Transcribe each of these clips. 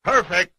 Perfect.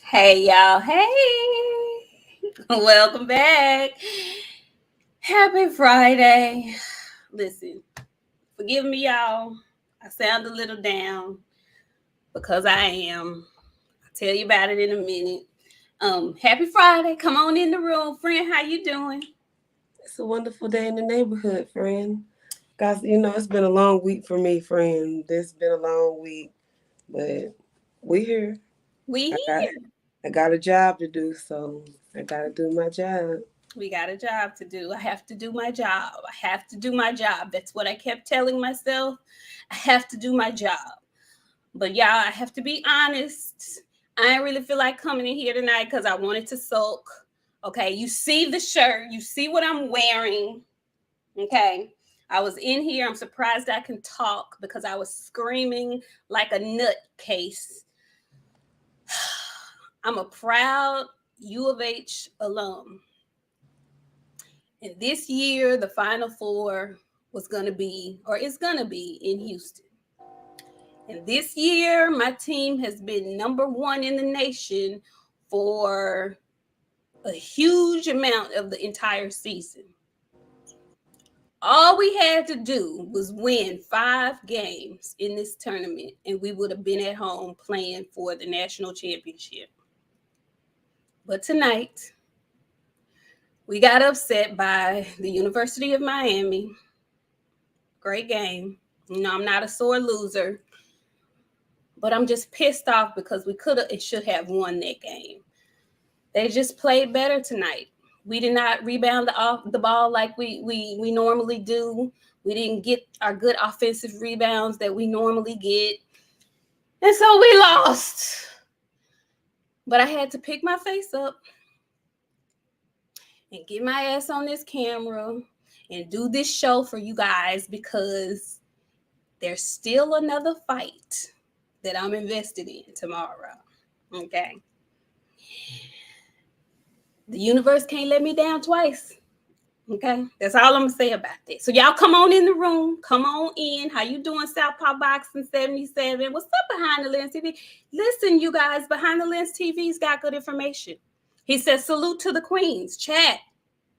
Hey y'all, hey, welcome back. Happy Friday. Listen, forgive me y'all, I sound a little down because I am. I'll tell you about it in a minute. Happy Friday. Come on in the room, friend. How you doing? It's a wonderful day in the neighborhood, friend. Guys, it's been a long week for me, friend. This has been a long week, but we here. We here. I got a job to do, so I got to do my job. We got a job to do. I have to do my job. I have to do my job. That's what I kept telling myself. I have to do my job. But y'all, I have to be honest. I didn't really feel like coming in here tonight because I wanted to sulk. Okay, you see the shirt. You see what I'm wearing. Okay, I was in here. I'm surprised I can talk because I was screaming like a nutcase. I'm a proud U of H alum. And this year, the Final Four was going to be, or is going to be, in Houston. And this year, my team has been number one in the nation for a huge amount of the entire season. All we had to do was win 5 games in this tournament, and we would have been at home playing for the national championship. But tonight, we got upset by the University of Miami. Great game. I'm not a sore loser, but I'm just pissed off because we could have and should have won that game. They just played better tonight. We did not rebound the ball like we normally do. We didn't get our good offensive rebounds that we normally get. And so we lost. But I had to pick my face up and get my ass on this camera and do this show for you guys because there's still another fight that I'm invested in tomorrow. Okay. The universe can't let me down twice. Okay. That's all I'm going to say about that. So y'all come on in the room. Come on in. How you doing, Southpaw Boxing 77? What's up, Behind the Lens TV? Listen, you guys, Behind the Lens TV's got good information. He says, salute to the queens. Chat.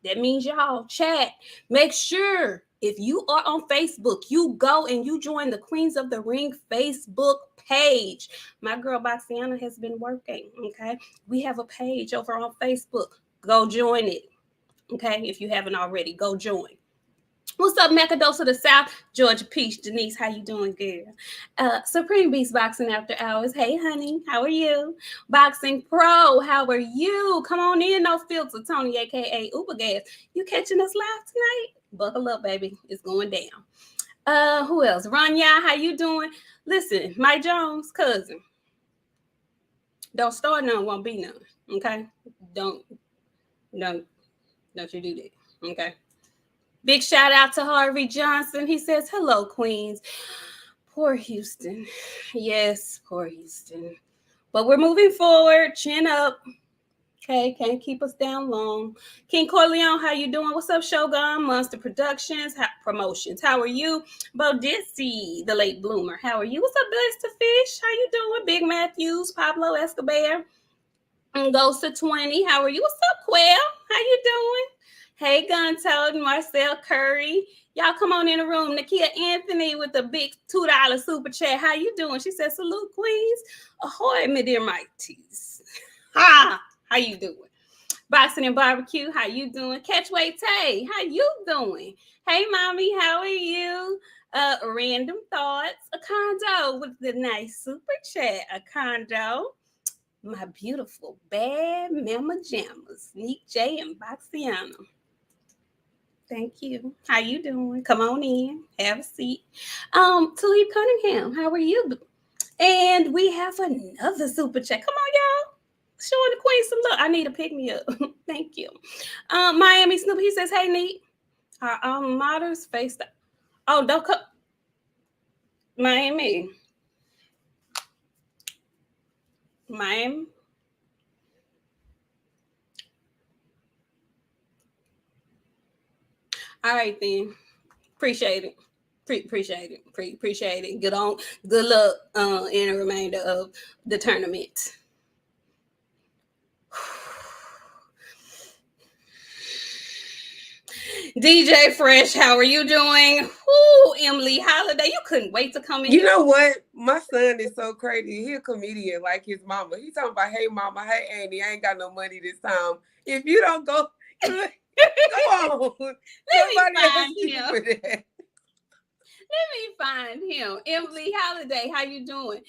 That means y'all chat. Make sure if you are on Facebook, you go and you join the Queens of the Ring Facebook page. My girl BOXIANA has been working. Okay. We have a page over on Facebook. Go join it. Okay. If you haven't already, go join. What's up, Macadosa the South? Georgia Peach, Denise, how you doing, girl? Supreme Beast Boxing After Hours. Hey, honey, how are you? Boxing Pro, how are you? Come on in, no filter. Tony, a.k.a. Uber Gas. You catching us live tonight? Buckle up, baby. It's going down. Who else? Ranya, how you doing? Listen, Mike Jones, cousin. Don't start none, won't be none. Okay? Don't you do that. Okay? Big shout out to Harvey Johnson. He says, hello, Queens. Poor Houston. Yes, poor Houston. But we're moving forward. Chin up. Okay, can't keep us down long. King Corleone, how you doing? What's up, Shogun? Monster Productions, Promotions. How are you? Bo Dissy, the late bloomer. How are you? What's up, Blessed to Fish? How you doing? Big Matthews, Pablo Escobar. Goes to 20. How are you? What's up, Quail? How you doing? Hey, Guntold and Marcel Curry. Y'all come on in the room. Nakia Anthony with the big $2 super chat. How you doing? She said, salute, queens. Ahoy, my dear mighties. Ha! How you doing? Boxing and Barbecue, how you doing? Catchway Tay, how you doing? Hey, mommy, how are you? Random Thoughts, a condo with the nice super chat, a condo. My beautiful bad mama jammas, Nik J and BOXIANA. Thank you. How you doing? Come on in, have a seat. Talib Cunningham, how are you? And we have another super chat. Come on, y'all. Showing the queen some love. I need to pick me up. Thank you. Miami Snoop, he says, hey, Neat. Our alma maters faced. Oh, don't come. Miami. All right, then. Appreciate it. Appreciate it. Good luck in the remainder of the tournament. DJ Fresh, how are you doing? Ooh, Emily Holiday, you couldn't wait to come in. You know what? My son is so crazy. He a comedian like his mama. He talking about, hey, mama, hey, Annie, I ain't got no money this time. If you don't go, come on. Somebody else keep with that. Let me find him. Emily Holiday, how you doing?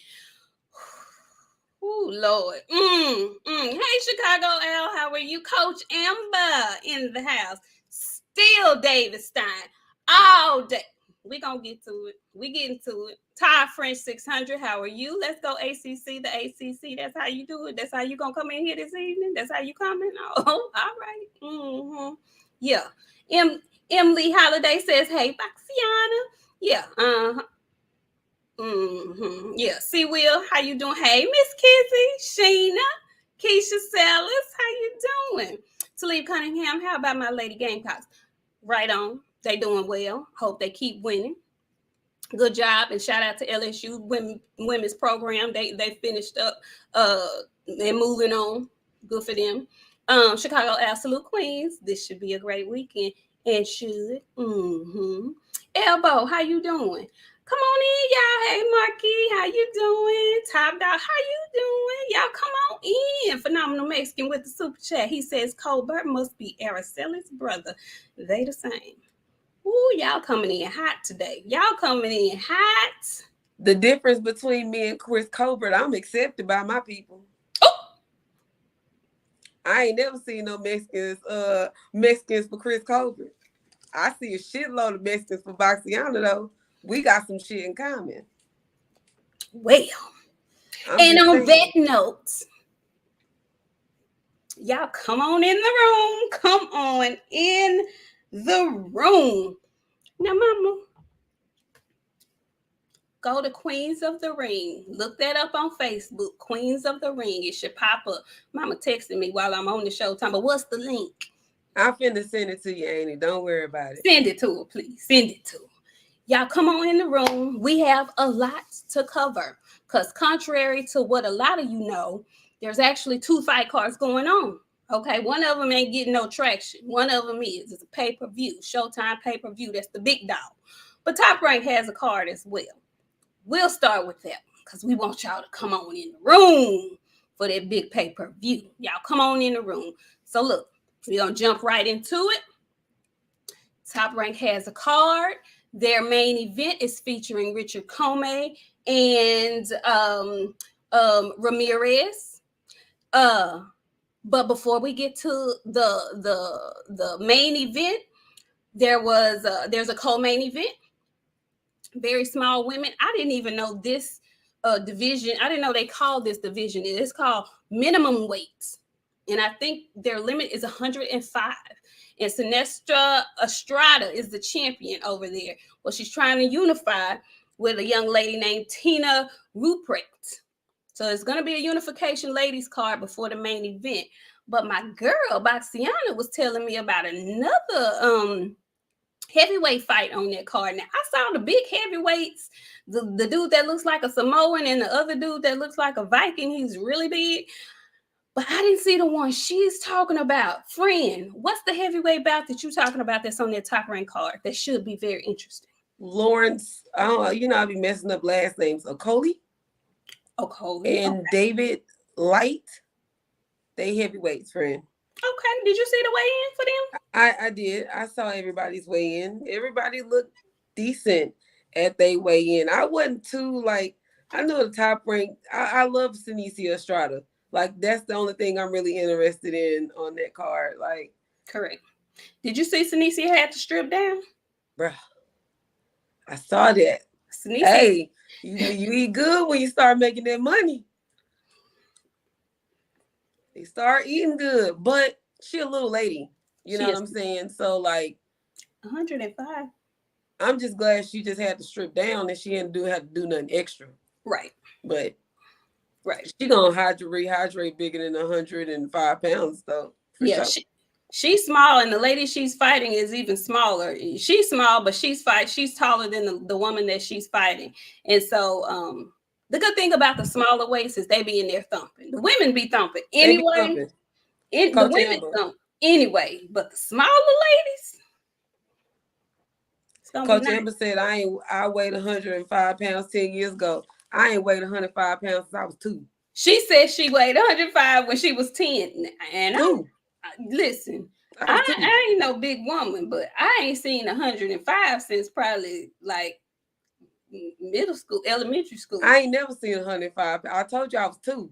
Oh, Lord. Hey, Chicago L, how are you? Coach Amber in the house. Still David Stein. All day. We're going to get to it. We getting to it. Todd French 600, how are you? Let's go ACC, the ACC. That's how you do it. That's how you going to come in here this evening? That's how you coming? Oh, all right. Mm-hmm. Yeah. Emily Holiday says, hey, BOXIANA. Yeah. Uh-huh. Mm-hmm. Yeah. See, Will, how you doing? Hey, Miss Kizzy, Sheena, Keisha Salas, how you doing? Talib Cunningham, how about my Lady Gamecocks? Right on. They doing well. Hope they keep winning. Good job. And shout out to LSU women's program. They finished up. They're moving on. Good for them. Chicago Absolute Queens. This should be a great weekend. And should. Mm-hmm. Elbow, how you doing? Come on in, y'all. Hey, Marky, how you doing? Top Dog, how you doing? Y'all come on in. Phenomenal Mexican with the super chat. He says Colbert must be Araceli's brother. They the same. Ooh, y'all coming in hot today. Y'all coming in hot. The difference between me and Chris Colbert, I'm accepted by my people. Oh! I ain't never seen no Mexicans for Chris Colbert. I see a shitload of Mexicans for BOXIANA, though. We got some shit in common. Well, and on that note, y'all come on in the room. Come on in the room. Now, mama, go to Queens of the Ring. Look that up on Facebook. Queens of the Ring. It should pop up. Mama texted me while I'm on the Showtime, but what's the link? I'm finna send it to you, Annie. Don't worry about it. Send it to her, please. Send it to her. Y'all come on in the room. We have a lot to cover because contrary to what a lot of you know, there's actually 2 fight cards going on. Okay, one of them ain't getting no traction. One of them is. It's a pay-per-view, Showtime pay-per-view. That's the big dog. But Top Rank has a card as well. We'll start with that because we want y'all to come on in the room for that big pay-per-view. Y'all come on in the room. So look, we're going to jump right into it. Top Rank has a card. Their main event is featuring Richard Comey and Ramirez. But before we get to the main event, there's a co-main event. Very small women. I didn't even know this division. I didn't know they called this division. It's called minimum weights, and I think their limit is 105. And Sinestra Estrada is the champion over there. Well, she's trying to unify with a young lady named Tina Ruprecht. So it's going to be a unification ladies card before the main event. But my girl, BOXIANA, was telling me about another heavyweight fight on that card. Now, I saw the big heavyweights, the dude that looks like a Samoan and the other dude that looks like a Viking. He's really big. But I didn't see the one she's talking about. Friend, what's the heavyweight bout that you're talking about that's on that top rank card that should be very interesting? Lawrence, I don't know, you know, I be messing up last names. Okoli and David Light. They heavyweights, friend. Okay. Did you see the weigh-in for them? I did. I saw everybody's weigh-in. Everybody looked decent at they weigh-in. I wasn't too like, I know the top rank. I love Senicia Estrada. Like, that's the only thing I'm really interested in on that card. Like, correct. Did you see Senicia had to strip down? bruh, I saw that. Senicia. Hey, you eat good when you start making that money. They start eating good, but she a little lady. You know what I'm saying? So, like, 105. I'm just glad she just had to strip down and she didn't have to do nothing extra. Right. But right, she gonna rehydrate bigger than 105 pounds though. Yeah, sure. She's small, and the lady she's fighting is even smaller. She's small, but she's taller than the woman that she's fighting. And so the good thing about the smaller weights is they be in there thumping. The women be thumping anyway. The women thump anyway, but the smaller ladies. Coach Amber said I weighed 105 pounds 10 years ago. I ain't weighed 105 pounds since I was 2. She said she weighed 105 when she was 10. And listen, I ain't no big woman, but I ain't seen 105 since probably like middle school, elementary school. I ain't never seen 105. I told you I was 2.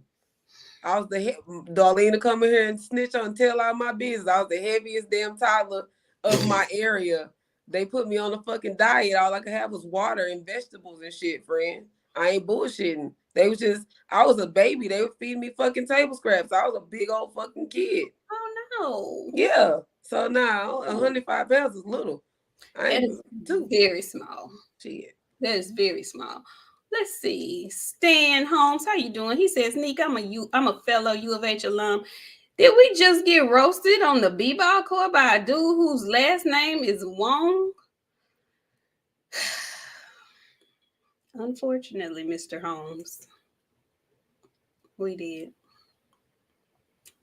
I was Darlene to come in here and snitch on and tell all my business. I was the heaviest damn toddler of my area. They put me on a fucking diet. All I could have was water and vegetables and shit, friend. I ain't bullshitting. I was a baby. They were feeding me fucking table scraps. I was a big old fucking kid. Oh no. Yeah. So now 105 pounds is little. I ain't very small. Shit. That is very small. Let's see. Stan Holmes, how you doing? He says, Nik, I'm a fellow U of H alum. Did we just get roasted on the b-ball court by a dude whose last name is Wong? Unfortunately, Mr. Holmes, we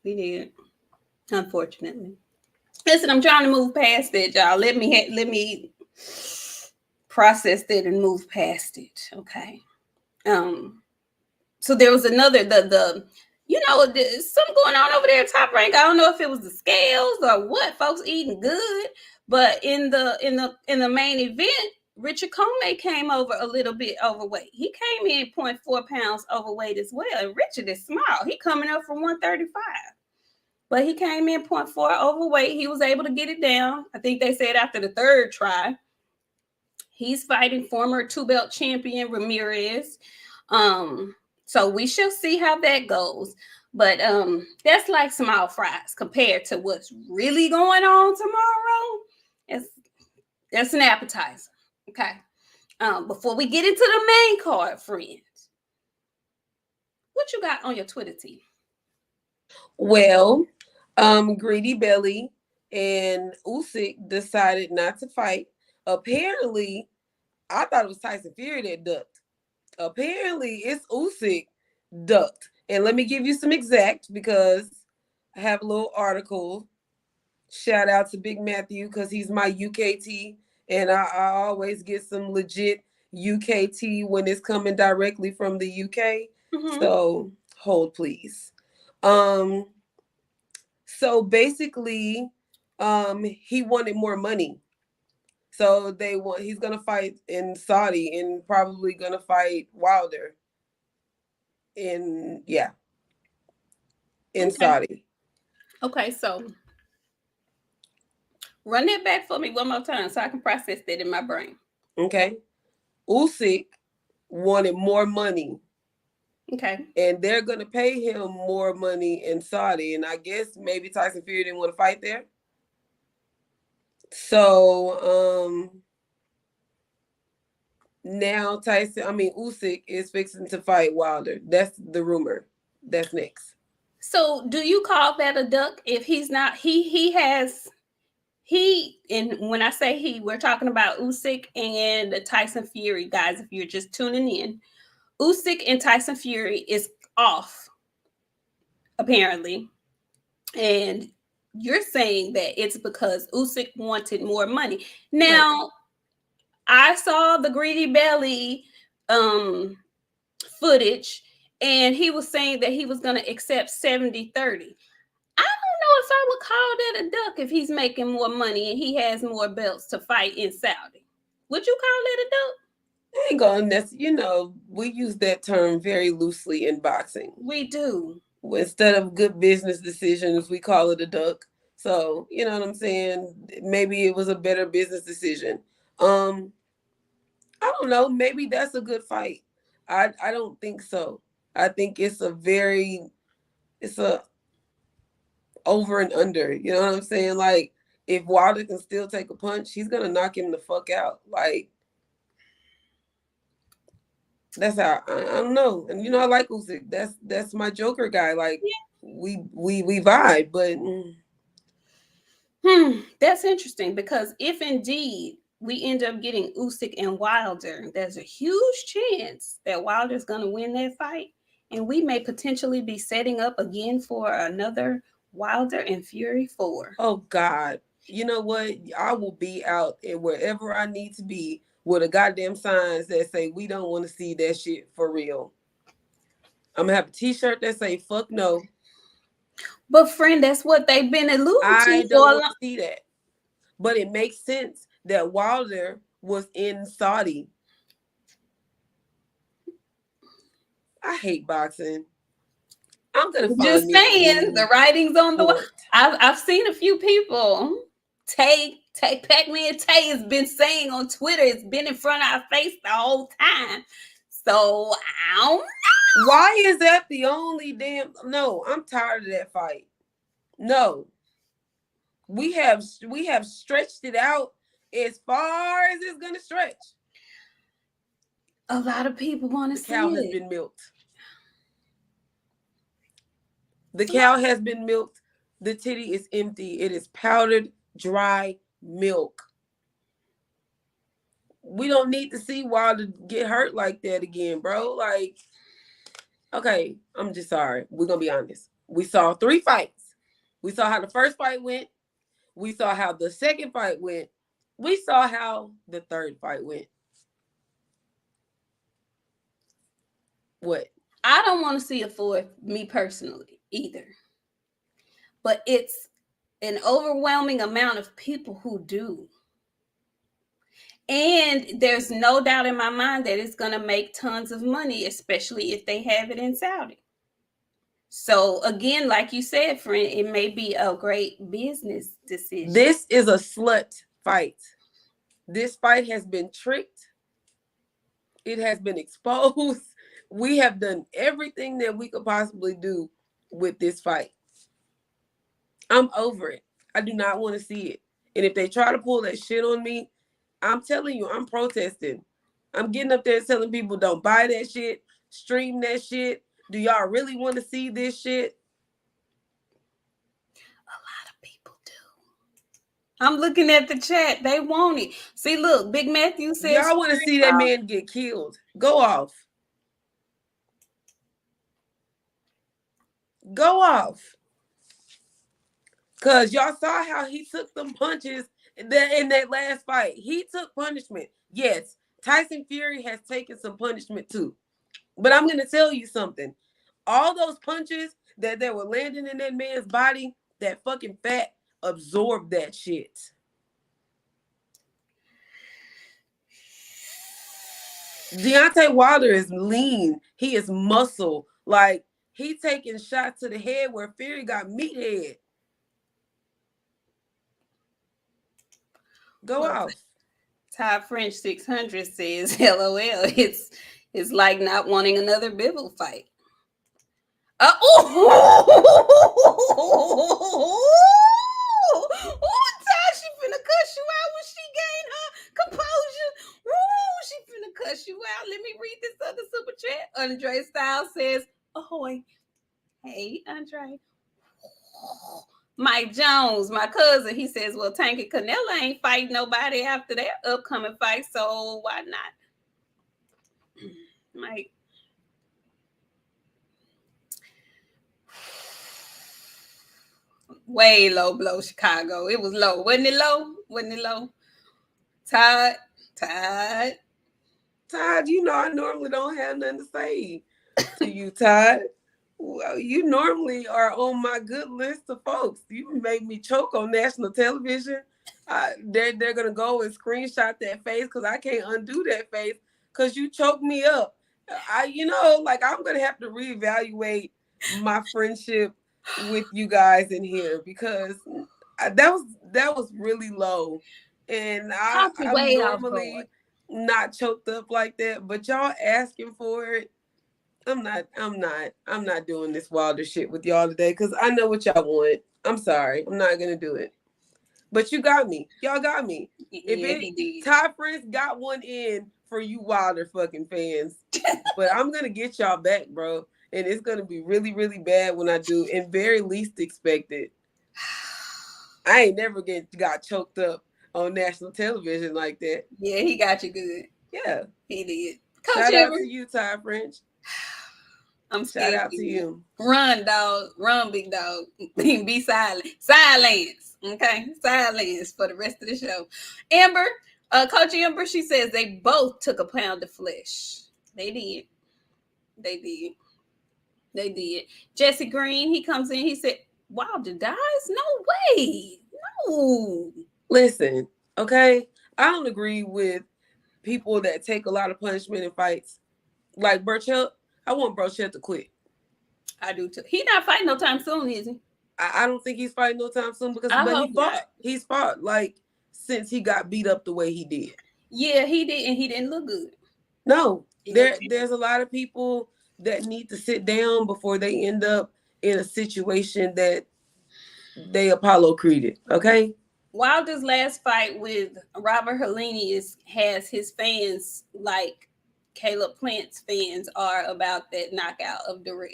did. Unfortunately. Listen, I'm trying to move past it, y'all. Let me process it and move past it. Okay. So there was another there's something going on over there at Top Rank. I don't know if it was the scales or what. Folks eating good, but in the main event, Richard Comey came over a little bit overweight. He came in 0.4 pounds overweight as well. And Richard is small. He coming up from 135. But he came in 0.4 overweight. He was able to get it down. I think they said after the third try. He's fighting former 2-belt champion Ramirez. So we shall see how that goes. But that's like small fries compared to what's really going on tomorrow. That's an appetizer. Okay. Before we get into the main card, friends, what you got on your Twitter team? Well, Greedy Belly and Usyk decided not to fight. Apparently, I thought it was Tyson Fury that ducked. Apparently, it's Usyk ducked. And let me give you some exact because I have a little article. Shout out to Big Matthew because he's my UKT. And I always get some legit UKT when it's coming directly from the UK. Mm-hmm. So hold please. So basically, he wanted more money. So he's gonna fight in Saudi and probably gonna fight Wilder in Saudi. Okay, so run that back for me one more time so I can process that in my brain. Okay. Usyk wanted more money. Okay. And they're going to pay him more money in Saudi. And I guess maybe Tyson Fury didn't want to fight there. So now Usyk is fixing to fight Wilder. That's the rumor. That's next. So do you call that a duck if he's not and when I say he, we're talking about Usyk and the Tyson Fury, guys, if you're just tuning in. Usyk and Tyson Fury is off apparently. And you're saying that it's because Usyk wanted more money. Now, I saw the Greedy Belly footage, and he was saying that he was going to accept 70-30. I don't know if I would call that a duck if he's making more money and he has more belts to fight in Saudi. Would you call that a duck? I ain't gonna we use that term very loosely in boxing. We do. Instead of good business decisions, we call it a duck. So, you know what I'm saying? Maybe it was a better business decision. I don't know. Maybe that's a good fight. I don't think so. I think it's a over and under. You know what I'm saying? Like, if Wilder can still take a punch, he's gonna knock him the fuck out. Like, that's how I don't know. And I like Usyk. That's my Joker guy. Like, we vibe, but that's interesting, because if indeed we end up getting Usyk and Wilder, there's a huge chance that Wilder's going to win that fight, and we may potentially be setting up again for another Wilder and Fury 4. Oh God, you know what? I will be out and wherever I need to be with a goddamn signs that say we don't want to see that shit for real. I'm gonna have a T-shirt that say "fuck no." But friend, that's what they've been alluding to. I don't want to see that. But it makes sense that Wilder was in Saudi. I hate boxing. I'm gonna just saying the writing's on the wall. I've seen a few people. Pac-Man Tay has been saying on Twitter, it's been in front of our face the whole time. So I don't know. Why is that the only damn? No, I'm tired of that fight. No, we have stretched it out as far as it's gonna stretch. A lot of people want to see it. The cow has been milked. The cow has been milked. The titty is empty. It is powdered, dry milk. We don't need to see Wilder get hurt like that again, bro. Like, okay, I'm just sorry. We're going to be honest. We saw 3 fights. We saw how the first fight went. We saw how the second fight went. We saw how the third fight went. What? I don't want to see a fourth, me personally, either. But it's an overwhelming amount of people who do. And there's no doubt in my mind that it's going to make tons of money, especially if they have it in Saudi. So again, like you said, friend, it may be a great business decision. This is a slut fight. This fight has been tricked. It has been exposed. We have done everything that we could possibly do with this fight. I'm over it. I do not want to see it. And if they try to pull that shit on me, I'm telling you, I'm protesting. I'm getting up there telling people don't buy that shit, stream that shit. Do y'all really want to see this shit? A lot of people do. I'm looking at the chat. They want it. See, look, Big Matthew says, y'all want to see that man get killed. Go off. Go off. Because y'all saw how he took them punches in that last fight. He took punishment. Yes, Tyson Fury has taken some punishment too. But I'm going to tell you something. All those punches that were landing in that man's body, that fucking fat absorbed that shit. Deontay Wilder is lean. He is muscle. Like, he taking shots to the head where Fury got meathead. Go off. Todd French 600 says, LOL, it's like not wanting another Bibble fight. Ty, she finna cuss you out when she gained her composure. She finna cuss you out. Let me read this other super chat. Andre Styles says, ahoy. Hey, Andre. Mike Jones, my cousin, he says, well, Tank and Canelo ain't fighting nobody after their upcoming fight, so why not? Mike. Way low blow, Chicago. It was low. Wasn't it low? Wasn't it low? Todd. Todd, you know I normally don't have nothing to say to you, Todd. Well, you normally are on my good list of folks. You made me choke on national television. They're gonna go and screenshot that face because I can't undo that face because you choked me up. I'm gonna have to reevaluate my friendship with you guys in here because that was really low, and I'm Way off normally guard. not choked up like that, but y'all asking for it. I'm not doing this wilder shit with y'all today because I know what y'all want. I'm sorry. I'm not gonna do it. But you got me. Y'all got me. If Ty Prince got one in for you wilder fucking fans. But I'm gonna get y'all back, bro. And it's gonna be really, really bad when I do, and very least expected. I ain't never got choked up on national television like that. Yeah, he got you good. Yeah. He did. Shout out to you, Ty French. I'm scared. Shout out to you. Run, dog. Run, big dog. Be silent. Silence. Okay? Silence for the rest of the show. Amber, Coach Amber, she says they both took a pound of flesh. They did. They did. They did. Jesse Green, he comes in, he said, Wilder dies? No way. No. Listen, okay? I don't agree with people that take a lot of punishment in fights. Like Burchell, I want Burchell to quit. I do too. He not fighting no time soon, is he? I don't think he's fighting no time soon because he fought. Not. He's fought like since he got beat up the way he did. Yeah, he did, and he didn't look good. No, there's a lot of people that need to sit down before they end up in a situation that they Apollo created. Okay. Wilder's last fight with Robert Helenius has his fans like Caleb Plant's fans are about that knockout of Darrell.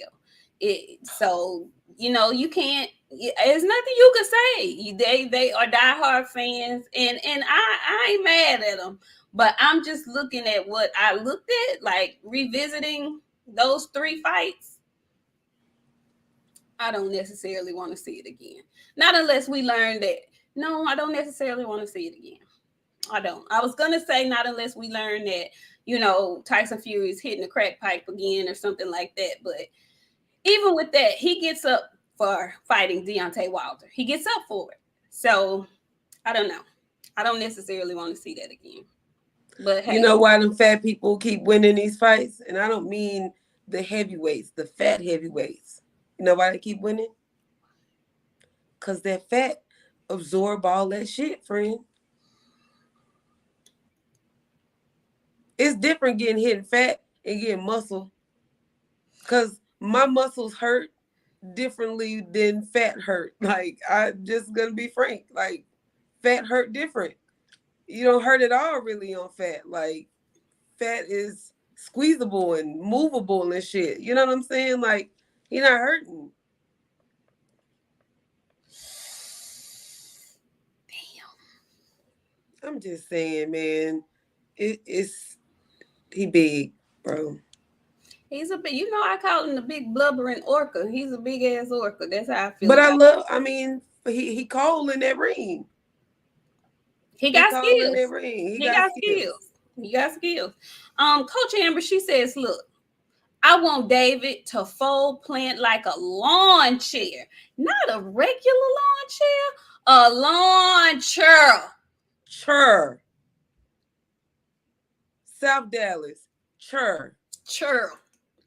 So you can't. There's nothing you can say. They are diehard fans, and I ain't mad at them. But I'm just looking at what I looked at, like revisiting those 3 fights. I don't necessarily want to see it again. Not unless we learn that. No, I don't necessarily want to see it again. I don't. I was going to say not unless we learn that, Tyson Fury is hitting the crack pipe again or something like that. But even with that, he gets up for fighting Deontay Wilder. He gets up for it. So, I don't know. I don't necessarily want to see that again. But hey, you know why them fat people keep winning these fights? And I don't mean the heavyweights, the fat heavyweights. You know why they keep winning? Because that fat absorb all that shit, friend. It's different getting hit fat and getting muscle. Because my muscles hurt differently than fat hurt. Like, I'm just going to be frank. Like, fat hurt different. You don't hurt at all really on fat. Like, fat is squeezable and movable and shit. You know what I'm saying? Like, you're not hurting. Damn. I'm just saying, man. He big, bro. He's a big, I call him the big blubbering orca. He's a big ass orca. That's how I feel. But he cold in that ring. He got skills. He got skills. He got skills. Coach Amber, she says, look, I want David to fold Plant like a lawn chair. Not a regular lawn chair, a lawn chair. Chur. South Dallas. Chur.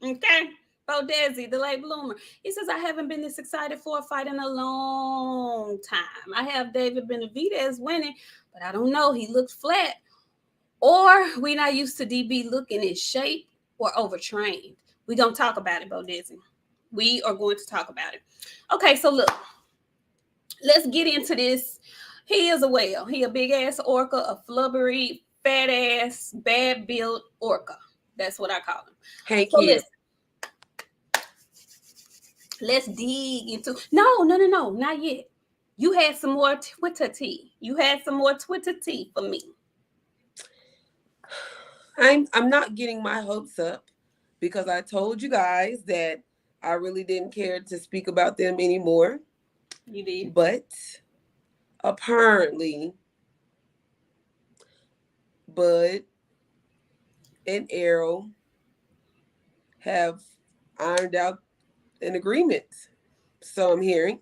Okay. Bodezzi, the late bloomer. He says, I haven't been this excited for a fight in a long time. I have David Benavidez winning, but I don't know. He looks flat. Or we not used to DB looking in shape or overtrained. We're going to talk about it, Bodezzi. We are going to talk about it. Okay, so look. Let's get into this. He is a whale. He a big-ass orca, a flubbery, fat-ass, bad-built orca. That's what I call him. Hey, so listen. Let's dig into. No, not yet. You had some more Twitter tea. For me. I'm not getting my hopes up because I told you guys that I really didn't care to speak about them anymore. You did. But apparently, Bud and Arrow have ironed out an agreement. So I'm hearing.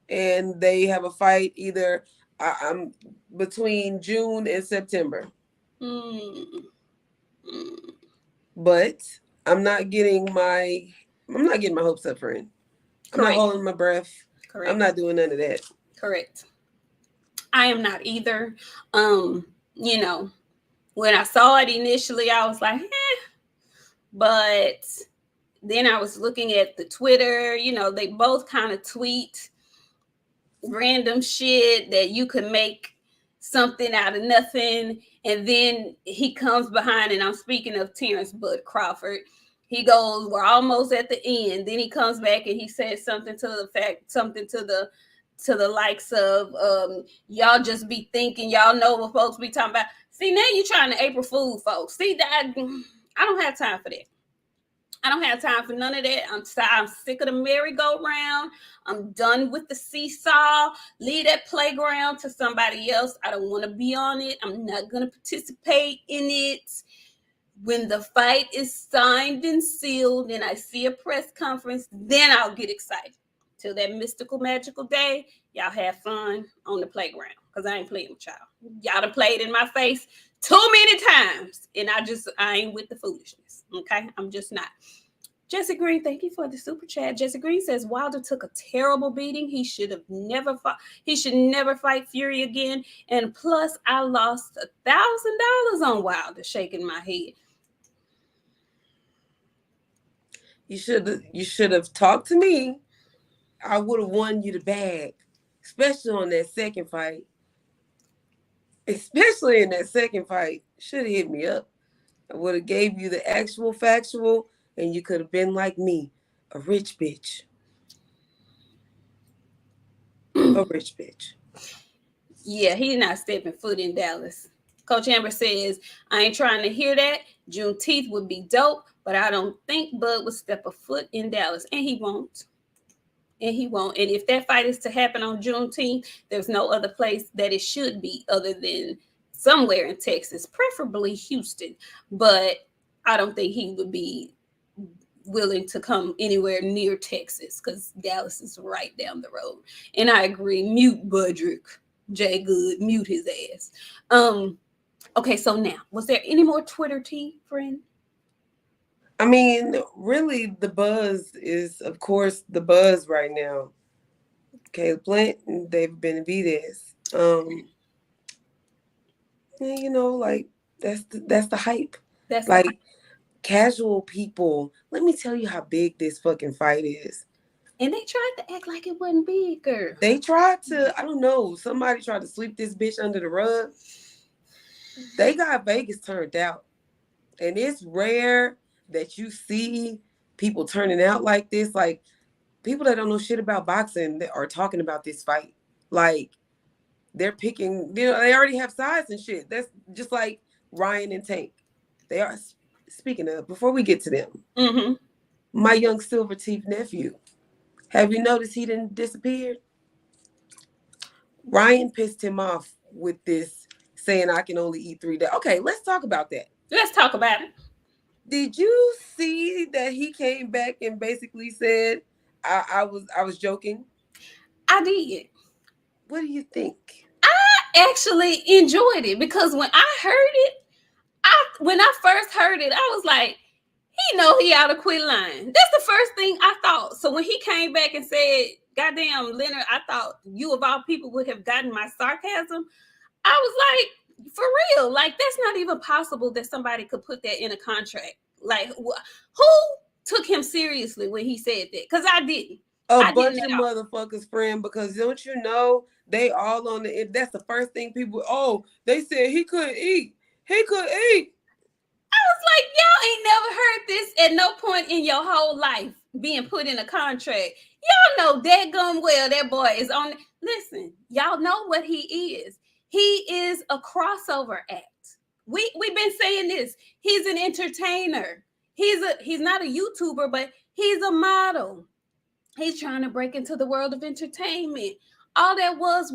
And they have a fight either I'm between June and September. Mm. But I'm not getting my hopes up, friend. I'm not holding my breath. Correct. I'm not doing none of that. Correct. I am not either. You know, when I saw it initially, I was like, but then I was looking at the Twitter, you know, they both kind of tweet random shit that you could make something out of nothing. And then he comes behind, and I'm speaking of Terrence Bud Crawford. He goes, we're almost at the end. Then he comes back and he says something to the likes of y'all just be thinking y'all know what folks be talking about. See, now you're trying to April Fool folks. See, that I don't have time for that. I don't have time for none of that. I'm sick of the merry-go-round. I'm done with the seesaw. Leave that playground to somebody else. I don't want to be on it. I'm not going to participate in it. When the fight is signed and sealed and I see a press conference, then I'll get excited. Till that mystical, magical day, y'all have fun on the playground, because I ain't playing with y'all. Y'all done played in my face too many times, and I ain't with the foolishness, okay? I'm just not. Jesse Green, thank you for the super chat. Jesse Green says Wilder took a terrible beating. He should never fight Fury again. And plus, I lost $1,000 on Wilder. Shaking my head. You should have talked to me. I would have won you the bag, especially on that second fight. Especially in that second fight, should have hit me up. I would have gave you the actual factual, and you could have been like me, a rich bitch. A rich bitch. Yeah, he's not stepping foot in Dallas. Coach Amber says, I ain't trying to hear that. Juneteenth would be dope, but I don't think Bud would step a foot in Dallas. And he won't. And if that fight is to happen on Juneteenth, there's no other place that it should be other than somewhere in Texas, preferably Houston. But I don't think he would be willing to come anywhere near Texas, because Dallas is right down the road. And I agree. Mute Budrick. Jay Good. Mute his ass. Okay, so now, was there any more Twitter tea, friend? I mean, really, the buzz is, of course, the buzz right now. Caleb Plant and David Benavidez. You know, like that's the hype. That's like casual people. Let me tell you how big this fucking fight is. And they tried to act like it wasn't big, girl. They tried to, I don't know, somebody tried to sweep this bitch under the rug. They got Vegas turned out. And it's rare that you see people turning out like this. Like, people that don't know shit about boxing that are talking about this fight. Like, they're picking, you know, they already have sides and shit. That's just like Ryan and Tank. They are, speaking of, before we get to them, my young silver teeth nephew, have you noticed he didn't disappear? Ryan pissed him off with this saying I can only eat 3 days. Okay, let's talk about that. Let's talk about it. Did you see that he came back and basically said I was joking? I did. What do you think? I actually enjoyed it, because when I heard it, when I first heard it, I was like, he know he ought to quit lying. That's the first thing I thought. So when he came back and said, goddamn, Leonard, I thought you of all people would have gotten my sarcasm. I was like, for real, like, that's not even possible that somebody could put that in a contract. Like, who took him seriously when he said that? Because I didn't. A bunch of motherfuckers, friend, because don't you know, they all on the, that's the first thing people, they said he couldn't eat. He could eat. I was like, y'all ain't never heard this at no point in your whole life being put in a contract. Y'all know dadgum well that boy is on. Listen, y'all know what he is. He is a crossover act. We've been saying this. He's an entertainer. He's not a YouTuber, but he's a model. He's trying to break into the world of entertainment. All that was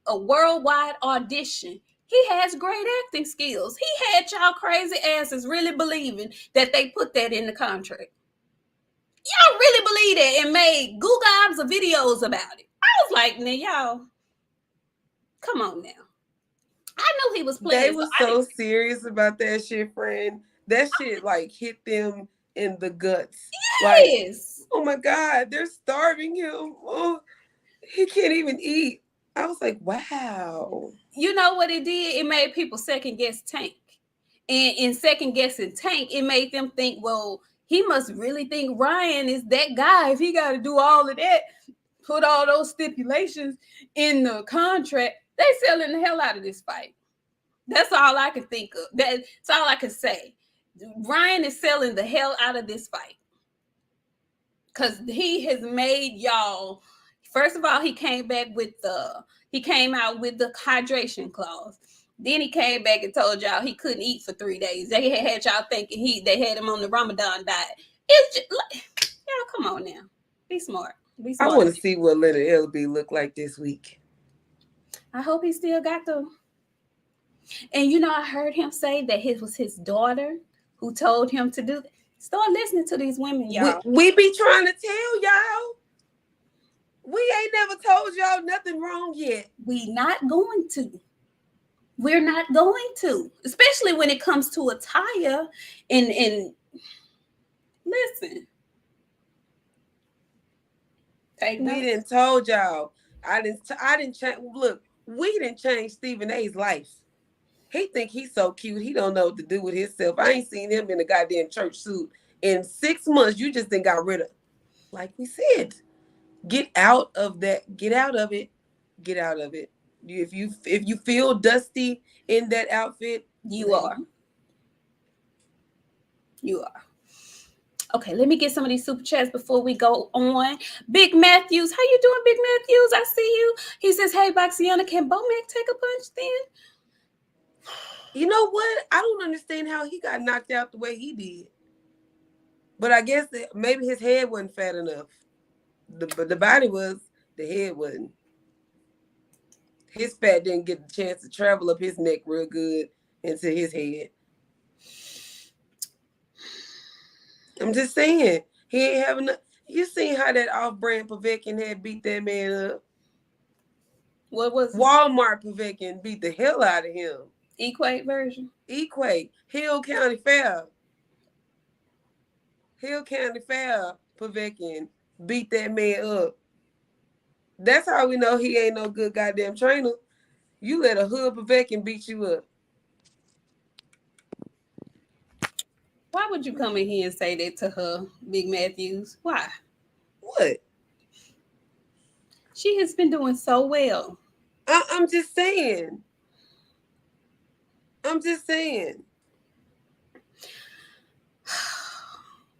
a worldwide audition. He has great acting skills. He had y'all crazy asses really believing that they put that in the contract. Y'all really believe that and made Googles of videos about it. I was like, now y'all, come on now. I knew he was playing. They were so serious about that shit, friend. That shit like hit them in the guts. Yes. Like, oh my God, they're starving him. Oh, he can't even eat. I was like, wow. You know what it did? It made people second guess Tank. And in second guessing Tank, it made them think, well, he must really think Ryan is that guy if he got to do all of that, put all those stipulations in the contract. They selling the hell out of this fight. That's all I can think of. That's all I can say. Ryan is selling the hell out of this fight. Because he has made y'all, first of all, he came out with the hydration clause. Then he came back and told y'all he couldn't eat for 3 days. They had y'all thinking they had him on the Ramadan diet. It's just like, y'all, come on now. Be smart. Be smart. I want to see what Leonard Ellerbe look like this week. I hope he still got them. And you know, I heard him say that it was his daughter who told him to do that. Start listening to these women, y'all. We be trying to tell y'all. We ain't never told y'all nothing wrong yet. We not going to. We're not going to. Especially when it comes to attire and listen. We didn't told y'all. I didn't change. Look, we didn't change Stephen A's life. He think he's so cute. He don't know what to do with himself. I ain't seen him in a goddamn church suit in 6 months. You just didn't got rid of. Like we said, get out of that. Get out of it. Get out of it. If you feel dusty in that outfit, you are. You are. Okay, let me get some of these super chats before we go on. Big Matthews, how you doing, Big Matthews? I see you. He says, hey, BOXIANA, can Bomac take a punch then? You know what? I don't understand how he got knocked out the way he did. But I guess maybe his head wasn't fat enough. The body was, the head wasn't. His fat didn't get the chance to travel up his neck real good into his head. I'm just saying, he ain't having. You seen how that off-brand Povetkin had beat that man up? What was Walmart Povetkin beat the hell out of him. Equate version? Equate. Hill County Fair. Hill County Fair Povetkin beat that man up. That's how we know he ain't no good goddamn trainer. You let a hood Povetkin beat you up. Why would you come in here and say that to her, Big Matthews? Why? What? She has been doing so well. I'm just saying. I'm just saying.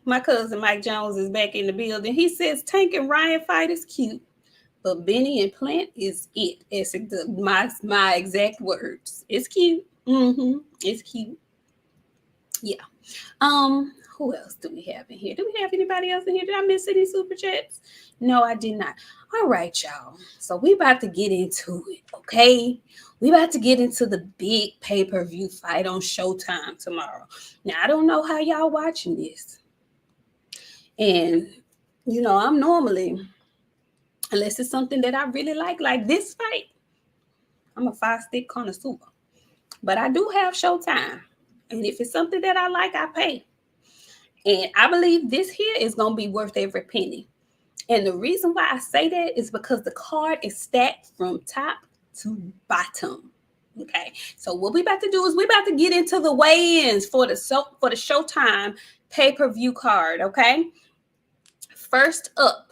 My cousin Mike Jones is back in the building. He says Tank and Ryan fight is cute, but Benny and Plant is it. It's my exact words. It's cute. It's cute. Yeah. Who else do we have in here? Do we have anybody else in here? Did I miss any super chats? No, I did not. All right, y'all. So we about to get into it, okay? We about to get into the big pay-per-view fight on Showtime tomorrow. Now, I don't know how y'all watching this. And, you know, I'm normally, unless it's something that I really like this fight, I'm a 5-stick connoisseur. But I do have Showtime. And if it's something that I like, I pay. And I believe this here is going to be worth every penny. And the reason why I say that is because the card is stacked from top to bottom. Okay. So what we about to do is we about to get into the weigh-ins for the Showtime pay-per-view card. Okay. First up,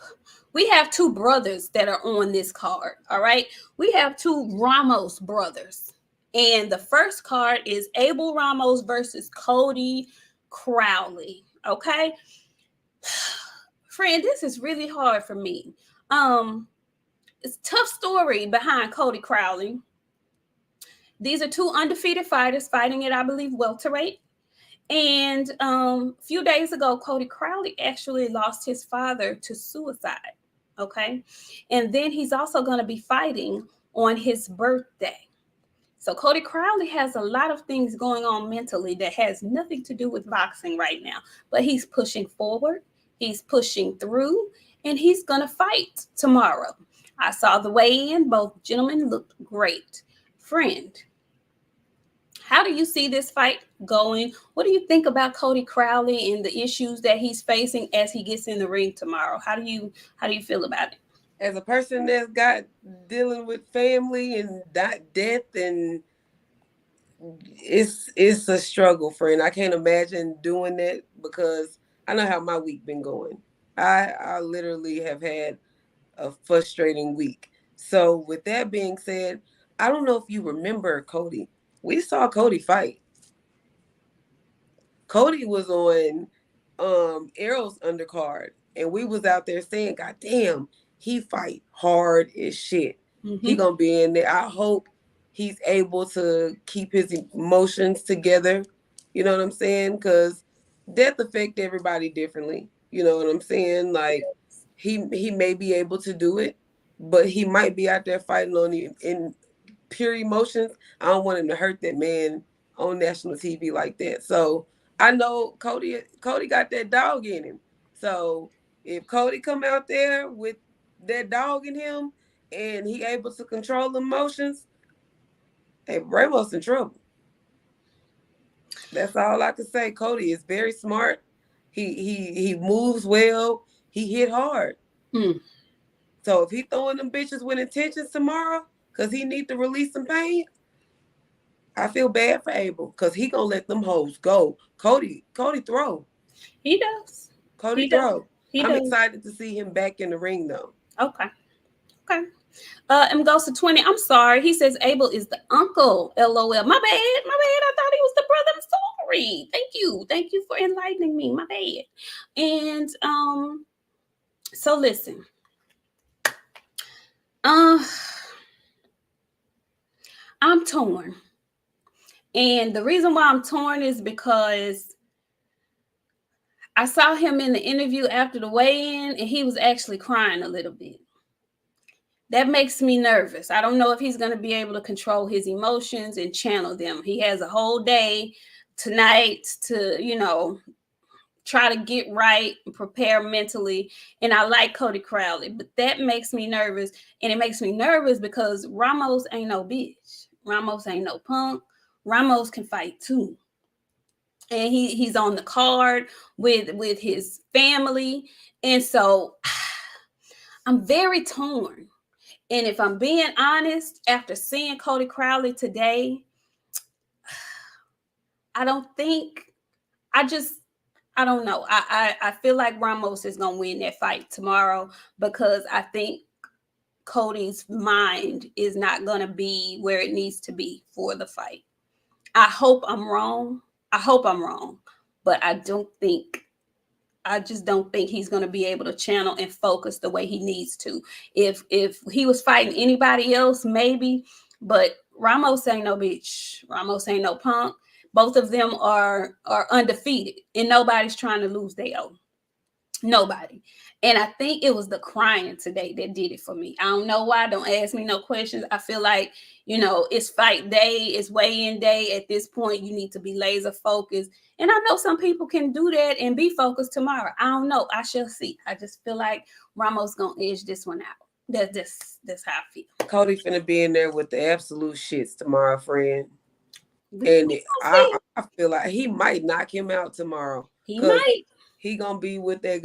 we have two brothers that are on this card. All right. We have two Ramos brothers. And the first card is Abel Ramos versus Cody Crowley. Okay. Friend, this is really hard for me. It's a tough story behind Cody Crowley. These are two undefeated fighters fighting at, I believe, welterweight. And a few days ago, Cody Crowley actually lost his father to suicide. Okay. And then he's also going to be fighting on his birthday. So Cody Crowley has a lot of things going on mentally that has nothing to do with boxing right now. But he's pushing forward. He's pushing through. And he's going to fight tomorrow. I saw the weigh-in. Both gentlemen looked great. Friend, how do you see this fight going? What do you think about Cody Crowley and the issues that he's facing as he gets in the ring tomorrow? How do you feel about it? As a person that's got dealing with family and death, and it's a struggle, friend. I can't imagine doing that because I know how my week been going. I literally have had a frustrating week. So with that being said, I don't know if you remember Cody. We saw Cody fight. Cody was on Errol's undercard, and we was out there saying, God damn, he fight hard as shit. Mm-hmm. He gonna be in there. I hope he's able to keep his emotions together. You know what I'm saying? Because death affect everybody differently. You know what I'm saying? Like he may be able to do it, but he might be out there fighting on in pure emotions. I don't want him to hurt that man on national TV like that. So I know Cody got that dog in him. So if Cody come out there with that dog in him and he able to control emotions, hey, Ramos in trouble. That's all I can say. Cody is very smart. He moves well. He hit hard. So if he throwing them bitches with intentions tomorrow, because he need to release some pain, I feel bad for Abel because he gonna let them hoes go. Cody throw. He does. Cody throw. I'm excited to see him back in the ring though. Okay. And goes to 20. I'm sorry. He says Abel is the uncle. LOL. My bad. I thought he was the brother. I'm sorry. Thank you for enlightening me. My bad. And so listen. I'm torn. And the reason why I'm torn is because I saw him in the interview after the weigh-in and he was actually crying a little bit. That makes me nervous. I don't know if he's going to be able to control his emotions and channel them. He has a whole day tonight to, try to get right and prepare mentally. And I like Cody Crowley, but that makes me nervous. And it makes me nervous because Ramos ain't no bitch. Ramos ain't no punk. Ramos can fight too. And he's on the card with his family. And so I'm very torn. And if I'm being honest, after seeing Cody Crowley today, I don't know. I feel like Ramos is going to win that fight tomorrow because I think Cody's mind is not going to be where it needs to be for the fight. I hope I'm wrong. But I just don't think he's going to be able to channel and focus the way he needs to. If he was fighting anybody else, maybe, but Ramos ain't no bitch. Ramos ain't no punk. Both of them are undefeated, and nobody's trying to lose their own. Nobody. And I think it was the crying today that did it for me. I don't know why. Don't ask me no questions. I feel like, it's fight day, it's weigh-in day. At this point, you need to be laser focused. And I know some people can do that and be focused tomorrow. I don't know. I shall see. I just feel like Ramos going to edge this one out. That's how I feel. Cody finna be in there with the absolute shits tomorrow, friend. And I feel like he might knock him out tomorrow. He might. He gonna be with that